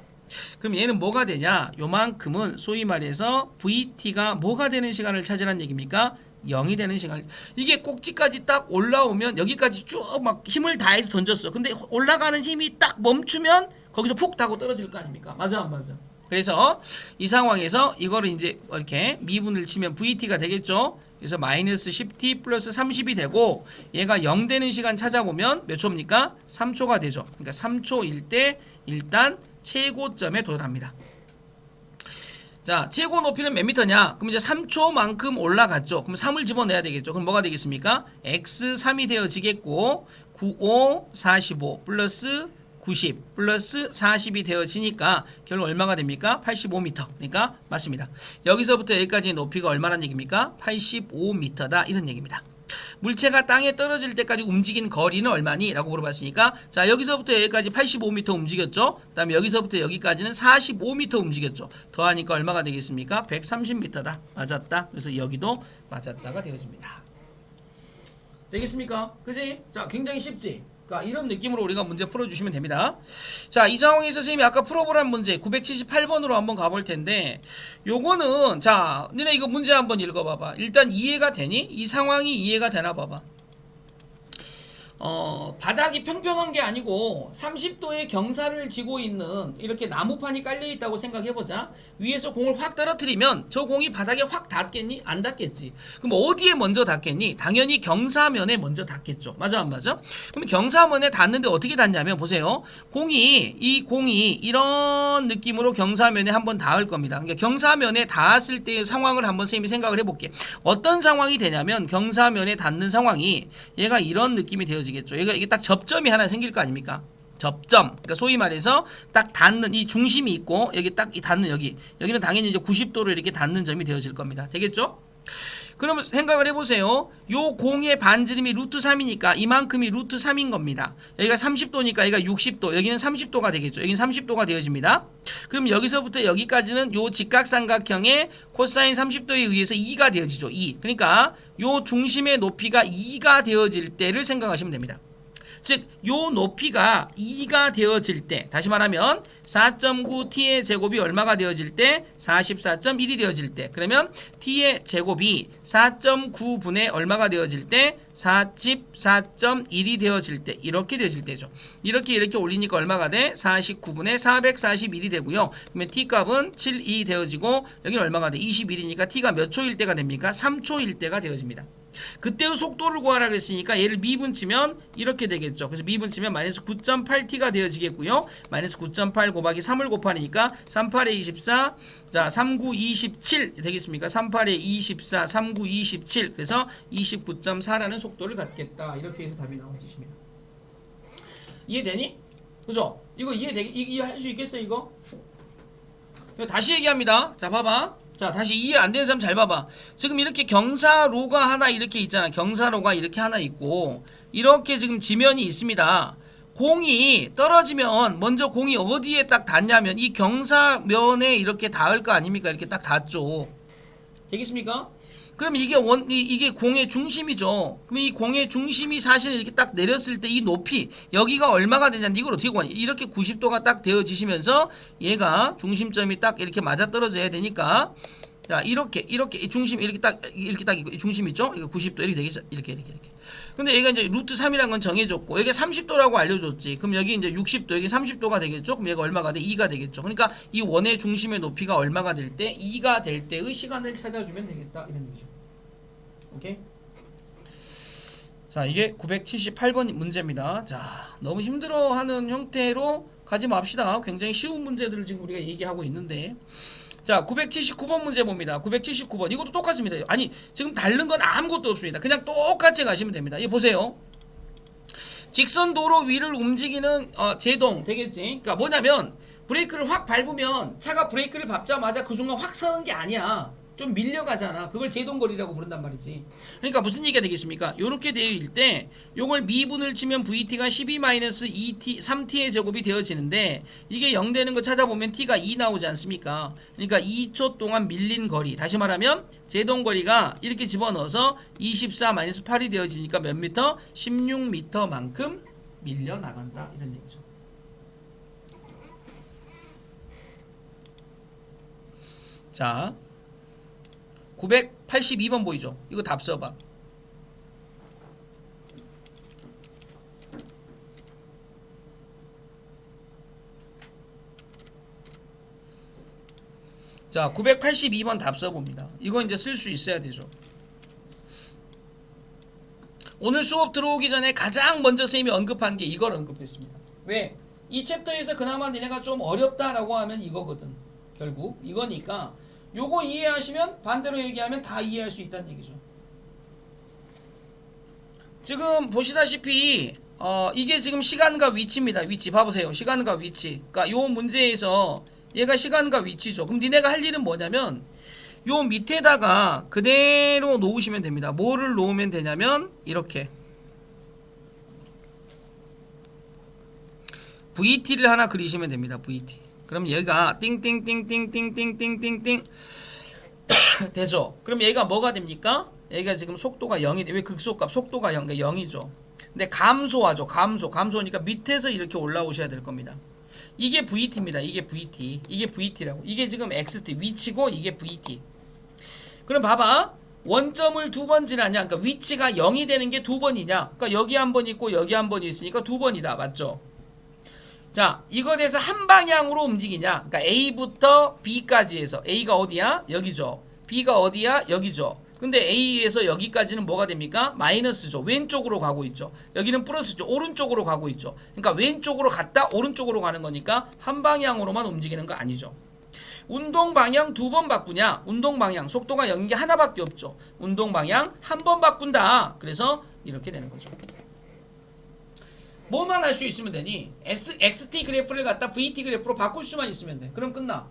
그럼 얘는 뭐가 되냐? 요만큼은 소위 말해서 VT가 뭐가 되는 시간을 찾으라는 얘기입니까? 0이 되는 시간. 이게 꼭지까지 딱 올라오면 여기까지 쭉 막 힘을 다해서 던졌어. 근데 올라가는 힘이 딱 멈추면 거기서 푹 타고 떨어질 거 아닙니까? 맞아 안 맞아? 그래서 이 상황에서 이거를 이제 이렇게 미분을 치면 VT가 되겠죠. 그래서 마이너스 10t 플러스 30이 되고 얘가 0 되는 시간 찾아보면 몇 초입니까? 3초가 되죠. 그러니까 3초일 때 일단 최고점에 도달합니다. 자, 최고 높이는 몇 미터냐? 그럼 이제 3초만큼 올라갔죠. 그럼 3을 집어내야 되겠죠. 그럼 뭐가 되겠습니까? x3이 되어지겠고 95, 45 플러스 90 플러스 40이 되어지니까 결국 얼마가 됩니까? 85m. 그러니까 맞습니다. 여기서부터 여기까지의 높이가 얼마란 얘기입니까? 85m다 이런 얘기입니다. 물체가 땅에 떨어질 때까지 움직인 거리는 얼마니? 라고 물어봤으니까 자, 여기서부터 여기까지 85m 움직였죠. 그 다음에 여기서부터 여기까지는 45m 움직였죠. 더하니까 얼마가 되겠습니까? 130m다. 맞았다. 그래서 여기도 맞았다가 되어집니다. 되겠습니까? 그지? 자, 굉장히 쉽지? 그러니까 이런 느낌으로 우리가 문제 풀어주시면 됩니다. 자, 이 상황에서 선생님이 아까 풀어보란 문제 978번으로 한번 가볼 텐데 요거는 자, 너네 이거 문제 한번 읽어봐봐. 일단 이해가 되니? 이 상황이 이해가 되나 봐봐. 바닥이 평평한 게 아니고 30도의 경사를 지고 있는 이렇게 나무판이 깔려 있다고 생각해보자. 위에서 공을 확 떨어뜨리면 저 공이 바닥에 확 닿겠니? 안 닿겠지. 그럼 어디에 먼저 닿겠니? 당연히 경사면에 먼저 닿겠죠. 맞아 안 맞아? 그럼 경사면에 닿는데 어떻게 닿냐면 보세요. 이 공이 이런 느낌으로 경사면에 한번 닿을 겁니다. 그러니까 경사면에 닿았을 때의 상황을 한번 선생님이 생각을 해볼게. 어떤 상황이 되냐면 경사면에 닿는 상황이 얘가 이런 느낌이 되어지겠죠. 이게 딱 접점이 하나 생길 거 아닙니까? 접점. 그러니까 소위 말해서 딱 닿는 이 중심이 있고 여기 딱 이 닿는 여기는 당연히 이제 90도로 이렇게 닿는 점이 되어질 겁니다. 되겠죠? 그러면 생각을 해보세요. 요 공의 반지름이 루트 3이니까 이만큼이 루트 3인 겁니다. 여기가 30도니까 여기가 60도, 여기는 30도가 되겠죠. 여기는 30도가 되어집니다. 그럼 여기서부터 여기까지는 요 직각삼각형의 코사인 30도에 의해서 2가 되어지죠. 2. 그러니까 요 중심의 높이가 2가 되어질 때를 생각하시면 됩니다. 즉, 요 높이가 2가 되어질 때, 다시 말하면 4.9t의 제곱이 얼마가 되어질 때? 44.1이 되어질 때. 그러면 t의 제곱이 4.9분의 얼마가 되어질 때? 44.1이 되어질 때. 이렇게 되어질 때죠. 이렇게 올리니까 얼마가 돼? 49분의 441이 되고요. 그러면 t 값은 7이 되어지고 여기는 얼마가 돼? 21이니까 t가 몇 초일 때가 됩니까? 3초일 때가 되어집니다. 그때의 속도를 구하라 그랬으니까 얘를 미분치면 이렇게 되겠죠. 그래서 미분치면 마이너스 9.8t가 되어지겠고요. 마이너스 9.8 곱하기 3을 곱하니까 38에 24, 자 39, 27 되겠습니까? 38에 24, 39, 27 그래서 29.4라는 속도를 갖겠다. 이렇게 해서 답이 나와주십니다. 이해되니? 그죠? 이거 이해할 수 있겠어 이거? 다시 얘기합니다. 자 봐봐. 자, 다시 이해 안 되는 사람 잘 봐봐. 지금 이렇게 경사로가 하나 이렇게 있잖아. 경사로가 이렇게 하나 있고 이렇게 지금 지면이 있습니다. 공이 떨어지면 먼저 공이 어디에 딱 닿냐면 이 경사면에 이렇게 닿을 거 아닙니까? 이렇게 딱 닿죠. 되겠습니까? 그럼 이게 공의 중심이죠. 그럼 이 공의 중심이 사실 이렇게 딱 내렸을 때 이 높이 여기가 얼마가 되냐는데 이걸 어떻게 구하냐? 이렇게 90도가 딱 되어지시면서 얘가 중심점이 딱 이렇게 맞아 떨어져야 되니까 자 이렇게 이 중심 이렇게 딱 이 중심 있죠? 이거 90도 이렇게 되겠죠? 이렇게. 근데 얘가 이제 루트 3이라는 건 정해줬고 여기 30도라고 알려줬지. 그럼 여기 이제 60도 여기 30도가 되겠죠? 그럼 얘가 얼마가 돼? 2가 되겠죠. 그러니까 이 원의 중심의 높이가 얼마가 될 때? 2가 될 때의 시간을 찾아주면 되겠다 이런 얘기죠. 오케이? 자, 이게 978번 문제입니다. 자, 너무 힘들어하는 형태로 가지 맙시다. 굉장히 쉬운 문제들을 지금 우리가 얘기하고 있는데. 자, 979번 문제 봅니다. 979번. 이것도 똑같습니다. 아니, 지금 다른 건 아무것도 없습니다. 그냥 똑같이 가시면 됩니다. 이거 보세요. 직선 도로 위를 움직이는 제동 되겠지. 그러니까 뭐냐면 브레이크를 확 밟으면 차가 브레이크를 밟자마자 그 순간 확 서는 게 아니야. 좀 밀려가잖아. 그걸 제동거리라고 부른단 말이지. 그러니까 무슨 얘기가 되겠습니까? 요렇게 되어 있을 때 요걸 미분을 치면 VT가 12-2t 3t의 제곱이 되어지는데 이게 0 되는 거 찾아보면 t가 2 나오지 않습니까? 그러니까 2초 동안 밀린 거리, 다시 말하면 제동거리가 이렇게 집어넣어서 24-8이 되어지니까 몇 미터? 16m만큼 밀려나간다, 이런 얘기죠. 자, 982번 보이죠? 이거 답 써봐. 자, 982번 답 써봅니다. 이거 이제 쓸 수 있어야 되죠. 오늘 수업 들어오기 전에 가장 먼저 선생님이 언급한 게 이걸 언급했습니다. 왜? 이 챕터에서 그나마 니네가 좀 어렵다라고 하면 이거거든. 결국 이거니까 요거 이해하시면 반대로 얘기하면 다 이해할 수 있다는 얘기죠. 지금 보시다시피 이게 지금 시간과 위치입니다. 위치 봐보세요. 시간과 위치. 그러니까 요 문제에서 얘가 시간과 위치죠. 그럼 니네가 할 일은 뭐냐면 요 밑에다가 그대로 놓으시면 됩니다. 뭐를 놓으면 되냐면 이렇게 VT를 하나 그리시면 됩니다. VT. 그럼 얘가 띵띵띵띵띵띵띵띵띵 되죠. 그럼 얘가 뭐가 됩니까? 얘가 지금 속도가 0이 돼. 왜 극소값 속도가 0, 그러니까 0이죠. 근데 감소하죠. 감소니까 밑에서 이렇게 올라오셔야 될 겁니다. 이게 VT입니다. 이게 VT. 이게 VT라고. 이게 지금 XT 위치고 이게 VT. 그럼 봐봐. 원점을 두 번 지나냐? 그러니까 위치가 0이 되는 게 두 번이냐? 그러니까 여기 한 번 있고 여기 한 번 있으니까 두 번이다. 맞죠? 자, 이거 돼서 한 방향으로 움직이냐? 그러니까 A부터 B까지 해서 A가 어디야? 여기죠. B가 어디야? 여기죠. 근데 A에서 여기까지는 뭐가 됩니까? 마이너스죠. 왼쪽으로 가고 있죠. 여기는 플러스죠. 오른쪽으로 가고 있죠. 그러니까 왼쪽으로 갔다 오른쪽으로 가는 거니까 한 방향으로만 움직이는 거 아니죠. 운동 방향 두 번 바꾸냐? 운동 방향 속도가 0인 게 하나밖에 없죠. 운동 방향 한 번 바꾼다. 그래서 이렇게 되는 거죠. 뭐만 할 수 있으면 되니? XT 그래프를 갖다 VT 그래프로 바꿀 수만 있으면 돼. 그럼 끝나.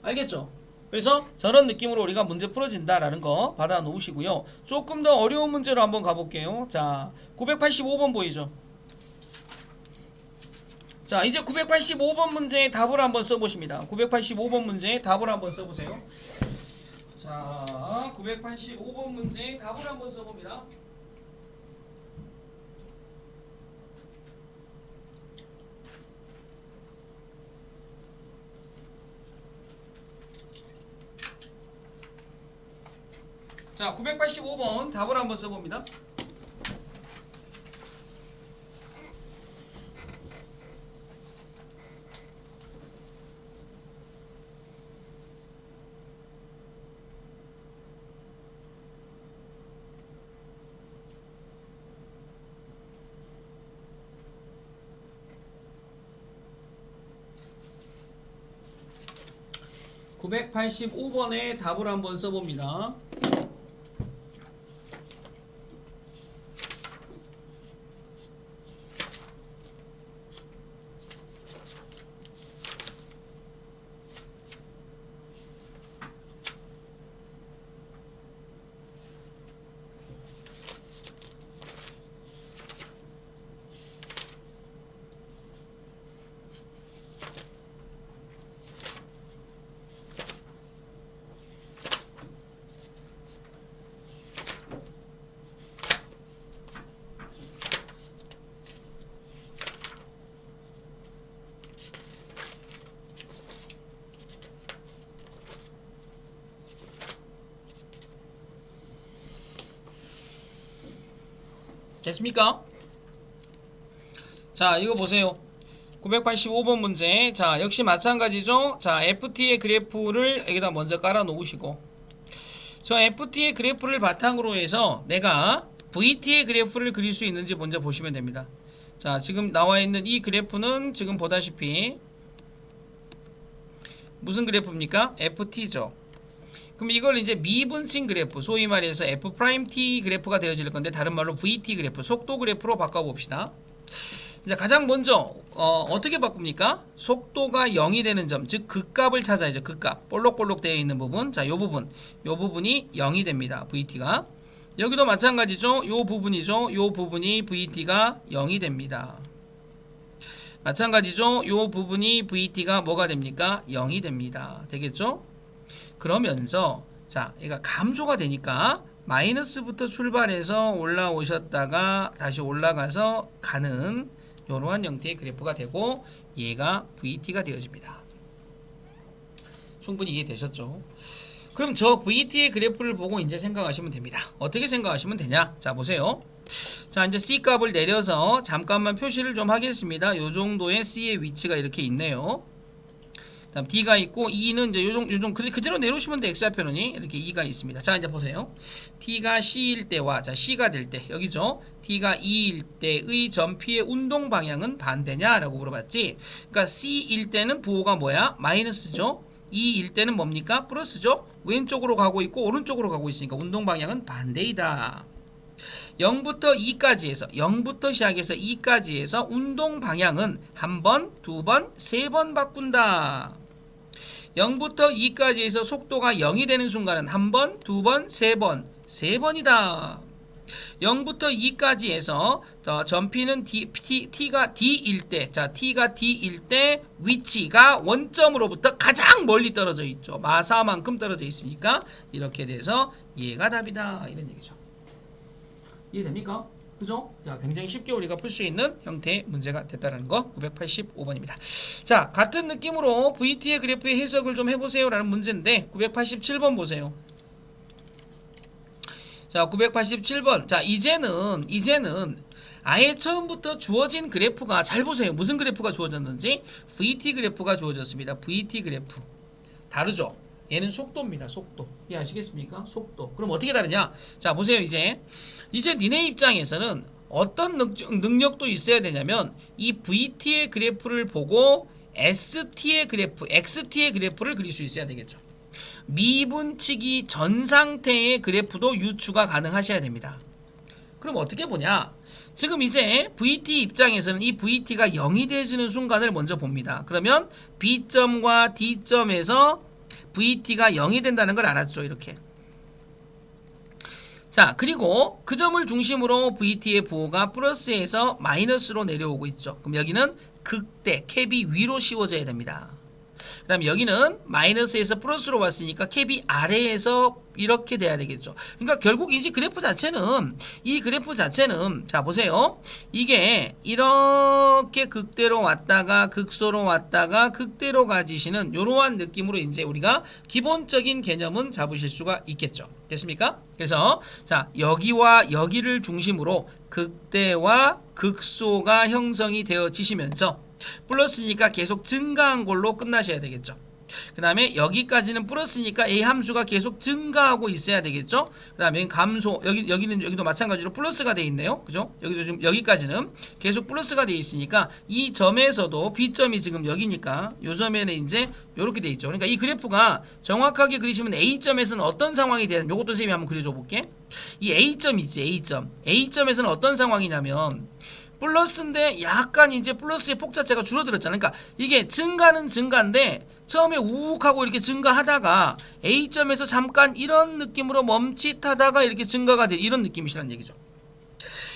알겠죠? 그래서 저런 느낌으로 우리가 문제 풀어진다라는 거 받아 놓으시고요. 조금 더 어려운 문제로 한번 가볼게요. 자, 985번 보이죠? 자, 이제 985번 문제의 답을 한번 써보십니다. 985번 문제의 답을 한번 써보세요. 자, 985번 문제의 답을 한번 써봅니다. 자, 985번 답을 한번 써봅니다. (985번의) 답을 한번 써봅니다. 됐습니까? 자, 이거 보세요. 985번 문제. 자, 역시 마찬가지죠. 자, FT의 그래프를 여기다 먼저 깔아 놓으시고, 저 FT의 그래프를 바탕으로 해서 내가 VT의 그래프를 그릴 수 있는지 먼저 보시면 됩니다. 자, 자, 지금 나와 있는 이 그래프는 지금 보다시피 무슨 그래프입니까? FT죠. 그럼 이걸 이제 미분칭 그래프, 소위 말해서 F'T 그래프가 되어질 건데 다른 말로 VT 그래프, 속도 그래프로 바꿔봅시다. 자, 가장 먼저 어떻게 바꿉니까? 속도가 0이 되는 점, 즉 극값을 찾아야죠. 극값, 볼록볼록 되어 있는 부분. 자, 요 부분이 0이 됩니다. VT가. 여기도 마찬가지죠. 요 부분이죠. 요 부분이 VT가 0이 됩니다. 마찬가지죠. 요 부분이 VT가 뭐가 됩니까? 0이 됩니다. 되겠죠? 그러면서 자, 얘가 감소가 되니까 마이너스부터 출발해서 올라오셨다가 다시 올라가서 가는 이러한 형태의 그래프가 되고 얘가 VT가 되어집니다. 충분히 이해되셨죠? 그럼 저 VT의 그래프를 보고 이제 생각하시면 됩니다. 어떻게 생각하시면 되냐? 자, 보세요. 자, 이제 C 값을 내려서 잠깐만 표시를 좀 하겠습니다. 요 정도의 C의 위치가 이렇게 있네요. 다음 D가 있고 E는 이제 요정 그대로 내려오시면 돼. X좌표는이 이렇게 E가 있습니다. 자, 이제 보세요. T가 C일 때와 자 C가 될 때 여기죠. T가 E일 때의 전피의 운동 방향은 반대냐라고 물어봤지. 그러니까 C일 때는 부호가 뭐야? 마이너스죠. E일 때는 뭡니까? 플러스죠. 왼쪽으로 가고 있고 오른쪽으로 가고 있으니까 운동 방향은 반대이다. 0부터 2까지 해서 0부터 시작해서 2까지 해서 운동 방향은 한 번, 두 번, 세 번 바꾼다. 0부터 2까지 해서 속도가 0이 되는 순간은 한 번, 두 번, 세 번, 세 번이다. 0부터 2까지 해서 전피는 T가 D일 때, 자, T가 D일 때 위치가 원점으로부터 가장 멀리 떨어져 있죠. 마사만큼 떨어져 있으니까 이렇게 돼서 얘가 답이다. 이런 얘기죠. 이해됩니까? 그죠? 자, 굉장히 쉽게 우리가 풀 수 있는 형태의 문제가 됐다는 거 985번입니다. 자, 같은 느낌으로 VT의 그래프의 해석을 좀 해보세요 라는 문제인데 987번 보세요. 자, 987번. 자, 이제는 아예 처음부터 주어진 그래프가 잘 보세요. 무슨 그래프가 주어졌는지 VT 그래프가 주어졌습니다. VT 그래프. 다르죠? 얘는 속도입니다. 속도. 이해하시겠습니까? 속도. 그럼 어떻게 다르냐? 자, 보세요. 이제 니네 입장에서는 어떤 능력도 있어야 되냐면 이 VT의 그래프를 보고 ST의 그래프, XT의 그래프를 그릴 수 있어야 되겠죠. 미분치기 전 상태의 그래프도 유추가 가능하셔야 됩니다. 그럼 어떻게 보냐? 지금 이제 VT 입장에서는 이 VT가 0이 되어지는 순간을 먼저 봅니다. 그러면 B점과 D점에서 VT가 0이 된다는 걸 알았죠. 이렇게. 자, 그리고 그 점을 중심으로 VT의 부호가 플러스에서 마이너스로 내려오고 있죠. 그럼 여기는 극대, 캡이 위로 씌워져야 됩니다. 그 다음에 여기는 마이너스에서 플러스로 왔으니까 캡이 아래에서 이렇게 돼야 되겠죠. 그러니까 결국 이 그래프 자체는 자, 보세요. 이게 이렇게 극대로 왔다가 극소로 왔다가 극대로 가지시는 이러한 느낌으로 이제 우리가 기본적인 개념은 잡으실 수가 있겠죠. 됐습니까? 그래서 자, 여기와 여기를 중심으로 극대와 극소가 형성이 되어지시면서 플러스니까 계속 증가한 걸로 끝나셔야 되겠죠. 그 다음에 여기까지는 플러스니까 A 함수가 계속 증가하고 있어야 되겠죠. 그 다음에 감소, 여기도 마찬가지로 플러스가 돼 있네요. 그죠? 여기도 지금 여기까지는 계속 플러스가 돼 있으니까 이 점에서도 B점이 지금 여기니까 요 점에는 이제 요렇게 돼 있죠. 그러니까 이 그래프가 정확하게 그리시면 A점에서는 어떤 상황이 되는, 요것도 선생님이 한번 그려줘 볼게. 이 A점이지, A점. A점에서는 어떤 상황이냐면 플러스인데 약간 이제 플러스의 폭 자체가 줄어들었잖아요. 그러니까 이게 증가는 증가인데 처음에 우욱하고 이렇게 증가하다가 A점에서 잠깐 이런 느낌으로 멈칫하다가 이렇게 증가가 돼, 이런 느낌이시라는 얘기죠.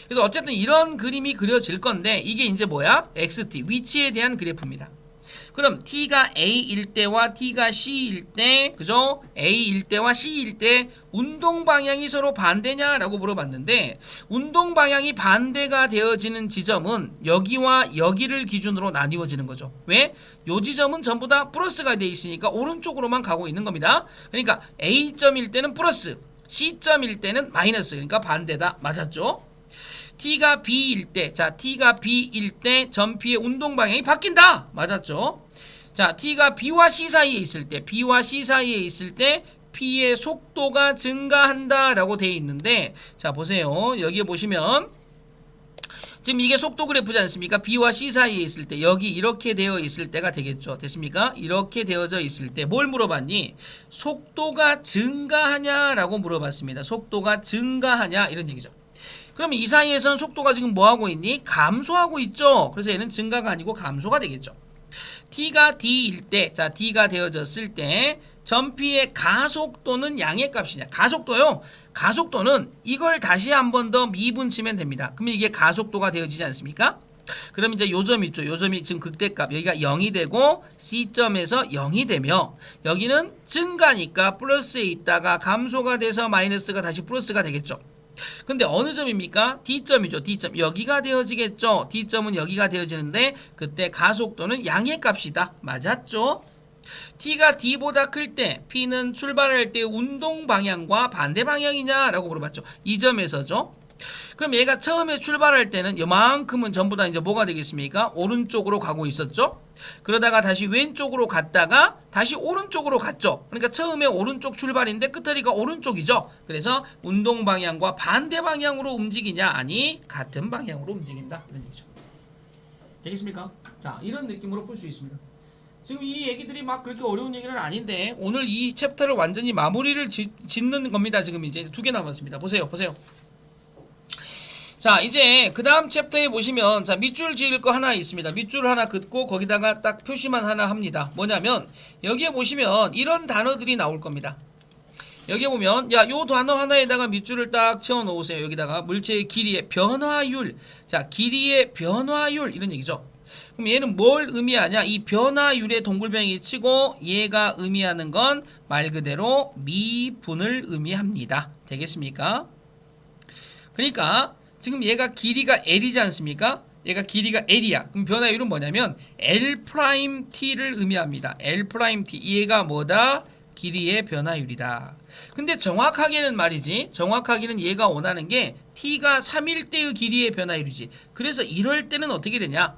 그래서 어쨌든 이런 그림이 그려질 건데 이게 이제 뭐야? XT, 위치에 대한 그래프입니다. 그럼 T가 A일 때와 T가 C일 때, 그죠? A일 때와 C일 때 운동 방향이 서로 반대냐라고 물어봤는데 운동 방향이 반대가 되어지는 지점은 여기와 여기를 기준으로 나뉘어지는 거죠. 왜? 요 지점은 전부 다 플러스가 되어 있으니까 오른쪽으로만 가고 있는 겁니다. 그러니까 A점일 때는 플러스, C점일 때는 마이너스, 그러니까 반대다. 맞았죠? T가 B일 때, 자, T가 B일 때 전피의 운동 방향이 바뀐다. 맞았죠? 자, T가 B와 C 사이에 있을 때, B와 C 사이에 있을 때 P의 속도가 증가한다 라고 되어 있는데, 자, 보세요. 여기에 보시면 지금 이게 속도 그래프지 않습니까? B와 C 사이에 있을 때 여기 이렇게 되어 있을 때가 되겠죠. 됐습니까? 이렇게 되어져 있을 때 뭘 물어봤니? 속도가 증가하냐라고 물어봤습니다. 속도가 증가하냐 이런 얘기죠. 그럼 이 사이에서는 속도가 지금 뭐하고 있니? 감소하고 있죠. 그래서 얘는 증가가 아니고 감소가 되겠죠. T가 D일 때, 자 D가 되어졌을 때 전피의 가속도는 양의 값이냐? 가속도요. 가속도는 이걸 다시 한 번 더 미분치면 됩니다. 그러면 이게 가속도가 되어지지 않습니까? 그럼 이제 요점 있죠. 요점이 지금 극대값 여기가 0이 되고 C점에서 0이 되며 여기는 증가니까 플러스에 있다가 감소가 돼서 마이너스가 다시 플러스가 되겠죠. 근데 어느 점입니까? D점이죠. D점 여기가 되어지겠죠. D점은 여기가 되어지는데 그때 가속도는 양의 값이다. 맞았죠? T가 D보다 클 때 P는 출발할 때 운동 방향과 반대 방향이냐라고 물어봤죠. 이 점에서죠. 그럼 얘가 처음에 출발할 때는 이만큼은 전부 다 이제 뭐가 되겠습니까? 오른쪽으로 가고 있었죠. 그러다가 다시 왼쪽으로 갔다가 다시 오른쪽으로 갔죠. 그러니까 처음에 오른쪽 출발인데 끝허리가 오른쪽이죠. 그래서 운동 방향과 반대 방향으로 움직이냐? 아니 같은 방향으로 움직인다. 이런 얘기죠. 되겠습니까? 자, 이런 느낌으로 풀 수 있습니다. 지금 이 얘기들이 막 그렇게 어려운 얘기는 아닌데 오늘 이 챕터를 완전히 마무리를 짓는 겁니다. 지금 이제 2개 남았습니다. 보세요. 자, 이제 그 다음 챕터에 보시면 자 밑줄 지을 거 하나 있습니다. 밑줄 하나 긋고 거기다가 딱 표시만 하나 합니다. 뭐냐면 여기에 보시면 이런 단어들이 나올 겁니다. 여기에 보면 요 단어 하나에다가 밑줄을 딱 채워 놓으세요. 여기다가 물체의 길이의 변화율. 자, 길이의 변화율 이런 얘기죠. 그럼 얘는 뭘 의미하냐? 이 변화율의 동글뱅이 치고 얘가 의미하는 건 말 그대로 미분을 의미합니다. 되겠습니까? 그러니까 지금 얘가 길이가 L이지 않습니까? 얘가 길이가 L이야. 그럼 변화율은 뭐냐면 L'T를 의미합니다. L'T. 얘가 뭐다? 길이의 변화율이다. 근데 정확하게는 말이지. 정확하게는 얘가 원하는 게 T가 3일 때의 길이의 변화율이지. 그래서 이럴 때는 어떻게 되냐?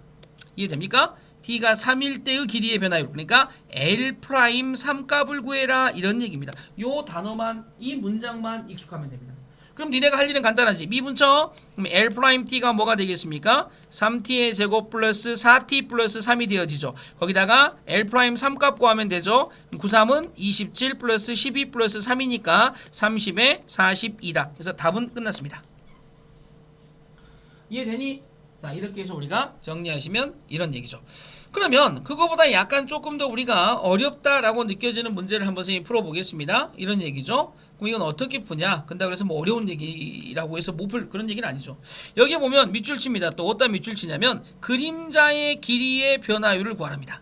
이해됩니까? T가 3일 때의 길이의 변화율. 그러니까 L'3 값을 구해라. 이런 얘기입니다. 요 단어만, 이 문장만 익숙하면 됩니다. 그럼 니네가 할 일은 간단하지. 미분쳐. 그럼 L'T가 뭐가 되겠습니까? 3T의 제곱 플러스 4T 플러스 3이 되어지죠. 거기다가 L'3 값 구하면 되죠. 93은 27 플러스 12 플러스 3이니까 30에 42다. 그래서 답은 끝났습니다. 이해되니? 자, 이렇게 해서 우리가 정리하시면 이런 얘기죠. 그러면 그거보다 약간 조금 더 우리가 어렵다라고 느껴지는 문제를 한번 선생님이 풀어보겠습니다. 이런 얘기죠. 그럼 이건 어떻게 푸냐? 근데 그래서 뭐 어려운 얘기라고 해서 못 풀 그런 얘기는 아니죠. 여기에 보면 밑줄 칩니다. 또 어디다 밑줄 치냐면 그림자의 길이의 변화율을 구하랍니다.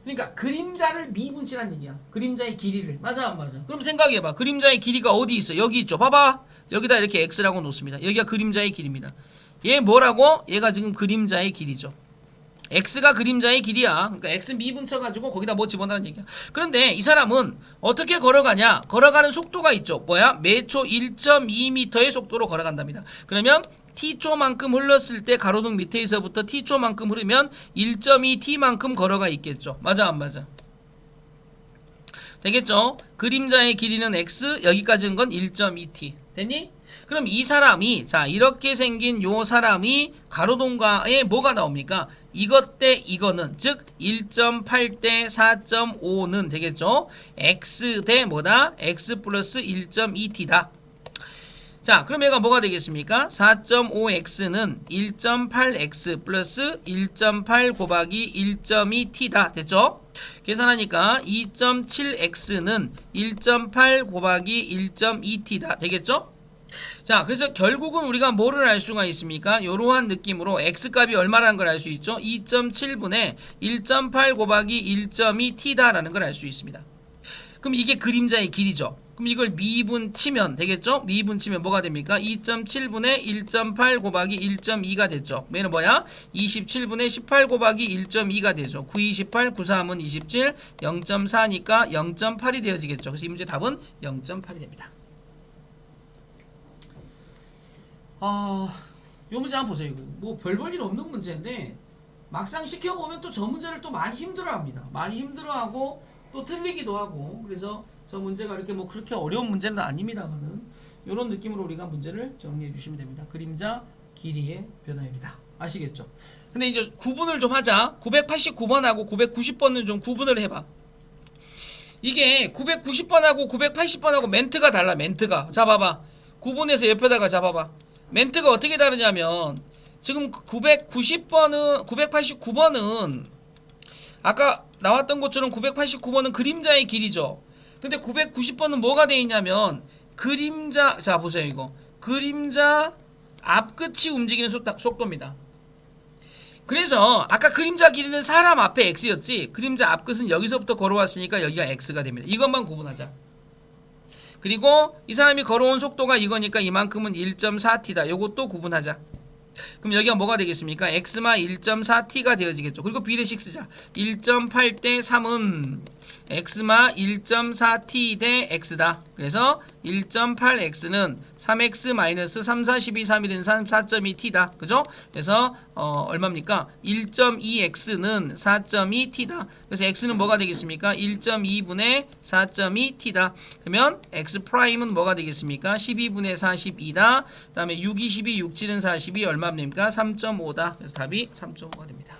그러니까 그림자를 미분치란 얘기야. 그림자의 길이를. 맞아 안 맞아? 그럼 생각해봐. 그림자의 길이가 어디 있어? 여기 있죠. 봐봐. 여기다 이렇게 X라고 놓습니다. 여기가 그림자의 길이입니다. 얘 뭐라고? 얘가 지금 그림자의 길이죠. X가 그림자의 길이야. 그러니까 X 미분 쳐가지고 거기다 뭐 집어넣는 얘기야. 그런데 이 사람은 어떻게 걸어가냐? 걸어가는 속도가 있죠. 뭐야? 매초 1.2m의 속도로 걸어간답니다. 그러면 T초만큼 흘렀을 때 가로등 밑에서부터 T초만큼 흐르면 1.2T만큼 걸어가 있겠죠. 맞아 안 맞아? 되겠죠? 그림자의 길이는 X, 여기까지인 건 1.2T. 됐니? 그럼 이 사람이 자 이렇게 생긴 요 사람이 가로등과에 뭐가 나옵니까? 이것 대 이거는 즉 1.8 대 4.5는 되겠죠? X 대 뭐다? X 플러스 1.2T다. 자 그럼 얘가 뭐가 되겠습니까? 4.5X는 1.8X 플러스 1.8 곱하기 1.2T다. 됐죠? 계산하니까 2.7X는 1.8 곱하기 1.2T다. 되겠죠? 자 그래서 결국은 우리가 뭐를 알 수가 있습니까? 이러한 느낌으로 X값이 얼마라는 걸 알 수 있죠? 2.7분의 1.8 곱하기 1.2T다 라는 걸 알 수 있습니다. 그럼 이게 그림자의 길이죠. 그럼 이걸 미분 치면 되겠죠? 미분 치면 뭐가 됩니까? 2.7분의 1.8 곱하기 1.2가 됐죠. 얘는 뭐야? 27분의 18 곱하기 1.2가 되죠. 9, 28, 9, 3은 27, 0.4니까 0.8이 되어지겠죠. 그래서 이 문제 답은 0.8이 됩니다. 요 문제 한번 보세요. 이거. 뭐 별 볼 일 없는 문제인데 막상 시켜보면 또 저 문제를 또 많이 힘들어합니다. 많이 힘들어하고 또 틀리기도 하고 그래서 저 문제가 이렇게 뭐 그렇게 어려운 문제는 아닙니다만은 이런 느낌으로 우리가 문제를 정리해 주시면 됩니다. 그림자 길이의 변화율이다. 아시겠죠? 근데 이제 구분을 좀 하자. 989번하고 990번은 좀 구분을 해봐. 이게 990번하고 980번하고 멘트가 달라. 멘트가. 자 봐봐. 구분해서 옆에다가 잡아봐. 멘트가 어떻게 다르냐면 지금 990번은 989번은 아까 나왔던 것처럼 989번은 그림자의 길이죠. 근데 990번은 뭐가 돼 있냐면 그림자, 자 보세요. 이거 그림자 앞끝이 움직이는 속도입니다. 그래서 아까 그림자 길이는 사람 앞에 x였지, 그림자 앞끝은 여기서부터 걸어왔으니까 여기가 x가 됩니다. 이것만 구분하자. 그리고 이 사람이 걸어온 속도가 이거니까 이만큼은 1.4t다. 요것도 구분하자. 그럼 여기가 뭐가 되겠습니까? x마 1.4t가 되어지겠죠. 그리고 비례식 쓰자. 1.8 대 3은 x마 1.4t 대 x다. 그래서 1.8x는 3x 3, 4, 12, 3, 1은 4.2t다. 그죠? 그래서 얼마입니까? 1.2x는 4.2t다. 그래서 x는 뭐가 되겠습니까? 1.2분의 4.2t다. 그러면 x 프라임은 뭐가 되겠습니까? 12분의 42다. 그 다음에 6, 22, 6, 7은 42 얼마입니까? 3.5다. 그래서 답이 3.5가 됩니다.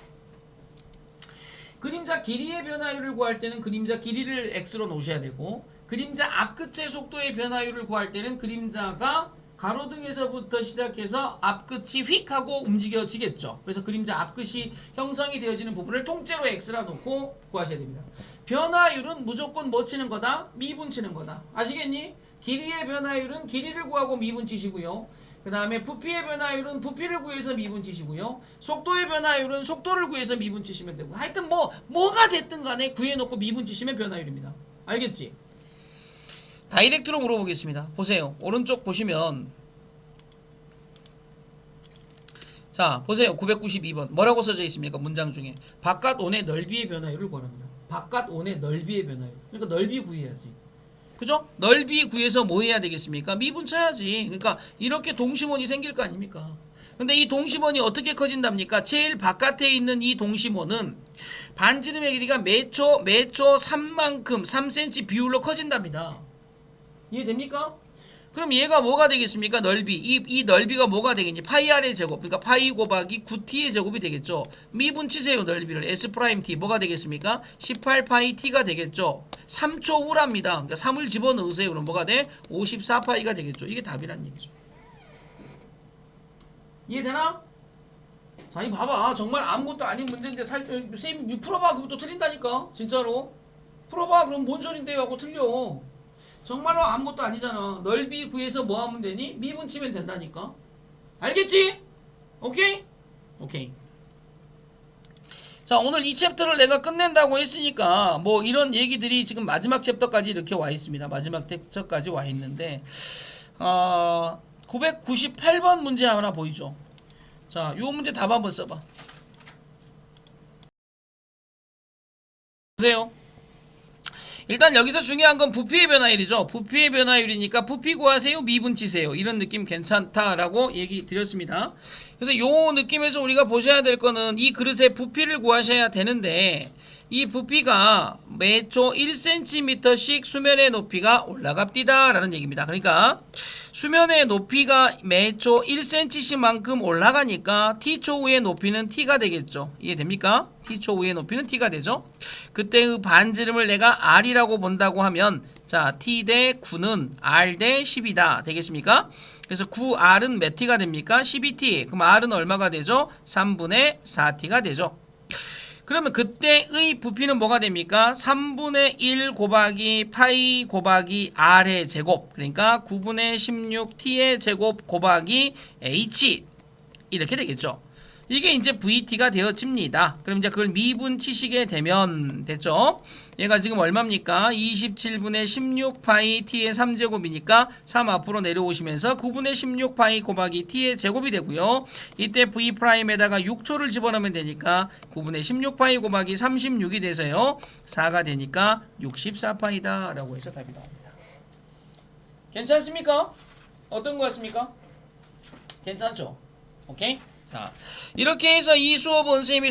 그림자 길이의 변화율을 구할 때는 그림자 길이를 x로 놓으셔야 되고, 그림자 앞끝의 속도의 변화율을 구할 때는 그림자가 가로등에서부터 시작해서 앞끝이 휙 하고 움직여지겠죠. 그래서 그림자 앞끝이 형성이 되어지는 부분을 통째로 x라 놓고 구하셔야 됩니다. 변화율은 무조건 뭐 치는 거다? 미분 치는 거다. 아시겠니? 길이의 변화율은 길이를 구하고 미분 치시고요. 그 다음에 부피의 변화율은 부피를 구해서 미분 치시고요. 속도의 변화율은 속도를 구해서 미분 치시면 되고, 하여튼 뭐가 됐든 간에 구해놓고 미분 치시면 변화율입니다. 알겠지? 다이렉트로 물어보겠습니다. 보세요. 오른쪽 보시면, 자 보세요. 992번 뭐라고 써져 있습니까? 문장 중에 바깥 원의 넓이의 변화율을 구합니다. 바깥 원의 넓이의 변화율. 그러니까 넓이 구해야지. 그죠? 넓이 구해서 뭐 해야 되겠습니까? 미분 쳐야지. 그러니까 이렇게 동심원이 생길 거 아닙니까? 근데 이 동심원이 어떻게 커진답니까? 제일 바깥에 있는 이 동심원은 반지름의 길이가 매초 3만큼 3cm 비율로 커진답니다. 이해됩니까? 그럼 얘가 뭐가 되겠습니까? 넓이. 이 넓이가 뭐가 되겠니? 파이 r의 제곱. 그러니까 파이 곱하기 9t의 제곱이 되겠죠. 미분 치세요. 넓이를. S'(t) 뭐가 되겠습니까? 18파이 t가 되겠죠. 3초 후랍니다. 그러니까 3을 집어넣으세요. 그럼 뭐가 돼? 54파이가 되겠죠. 이게 답이란 얘기죠. 이해되나? 자, 이 봐봐. 정말 아무것도 아닌 문제인데 쌤 풀어봐. 그것도 틀린다니까. 진짜로. 풀어봐. 그럼 뭔 소린데요? 하고 틀려. 정말로 아무것도 아니잖아. 넓이 구해서 뭐 하면 되니? 미분 치면 된다니까. 알겠지? 오케이? 오케이. 자, 오늘 이 챕터를 내가 끝낸다고 했으니까 뭐 이런 얘기들이 지금 마지막 챕터까지 이렇게 와 있습니다. 마지막 챕터까지 와 있는데 998번 문제 하나 보이죠? 자, 요 문제 답 한번 써봐. 보세요. 일단 여기서 중요한 건 부피의 변화율이죠. 부피의 변화율이니까 부피 구하세요, 미분 치세요. 이런 느낌 괜찮다라고 얘기 드렸습니다. 그래서 요 느낌에서 우리가 보셔야 될 거는 이 그릇의 부피를 구하셔야 되는데, 이 부피가 매초 1cm씩 수면의 높이가 올라갑디다 라는 얘기입니다. 그러니까 수면의 높이가 매초 1cm씩만큼 올라가니까 t초 후의 높이는 t가 되겠죠. 이해됩니까? t초 후의 높이는 t가 되죠. 그때의 반지름을 내가 r이라고 본다고 하면, 자, t 대 9는 r 대 10이다 되겠습니까? 그래서 9r은 몇 t가 됩니까? 12t. 그럼 r은 얼마가 되죠? 3분의 4t가 되죠. 그러면 그때의 부피는 뭐가 됩니까? 3분의 1 곱하기 파이 곱하기 r의 제곱, 그러니까 9분의 16t의 제곱 곱하기 h, 이렇게 되겠죠. 이게 이제 VT가 되어집니다. 그럼 이제 그걸 미분 치시게 되면 됐죠. 얘가 지금 얼마입니까? 27분의 16파이 t의 3제곱이니까 3 앞으로 내려오시면서 9분의 16파이 곱하기 t의 제곱이 되고요. 이때 V'에다가 6초를 집어넣으면 되니까 9분의 16파이 곱하기 36이 돼서요 4가 되니까 64파이다 라고 해서 답이 나옵니다. 괜찮습니까? 어떤 것 같습니까? 괜찮죠? 오케이? 자, 이렇게 해서 이 수업은 선생님이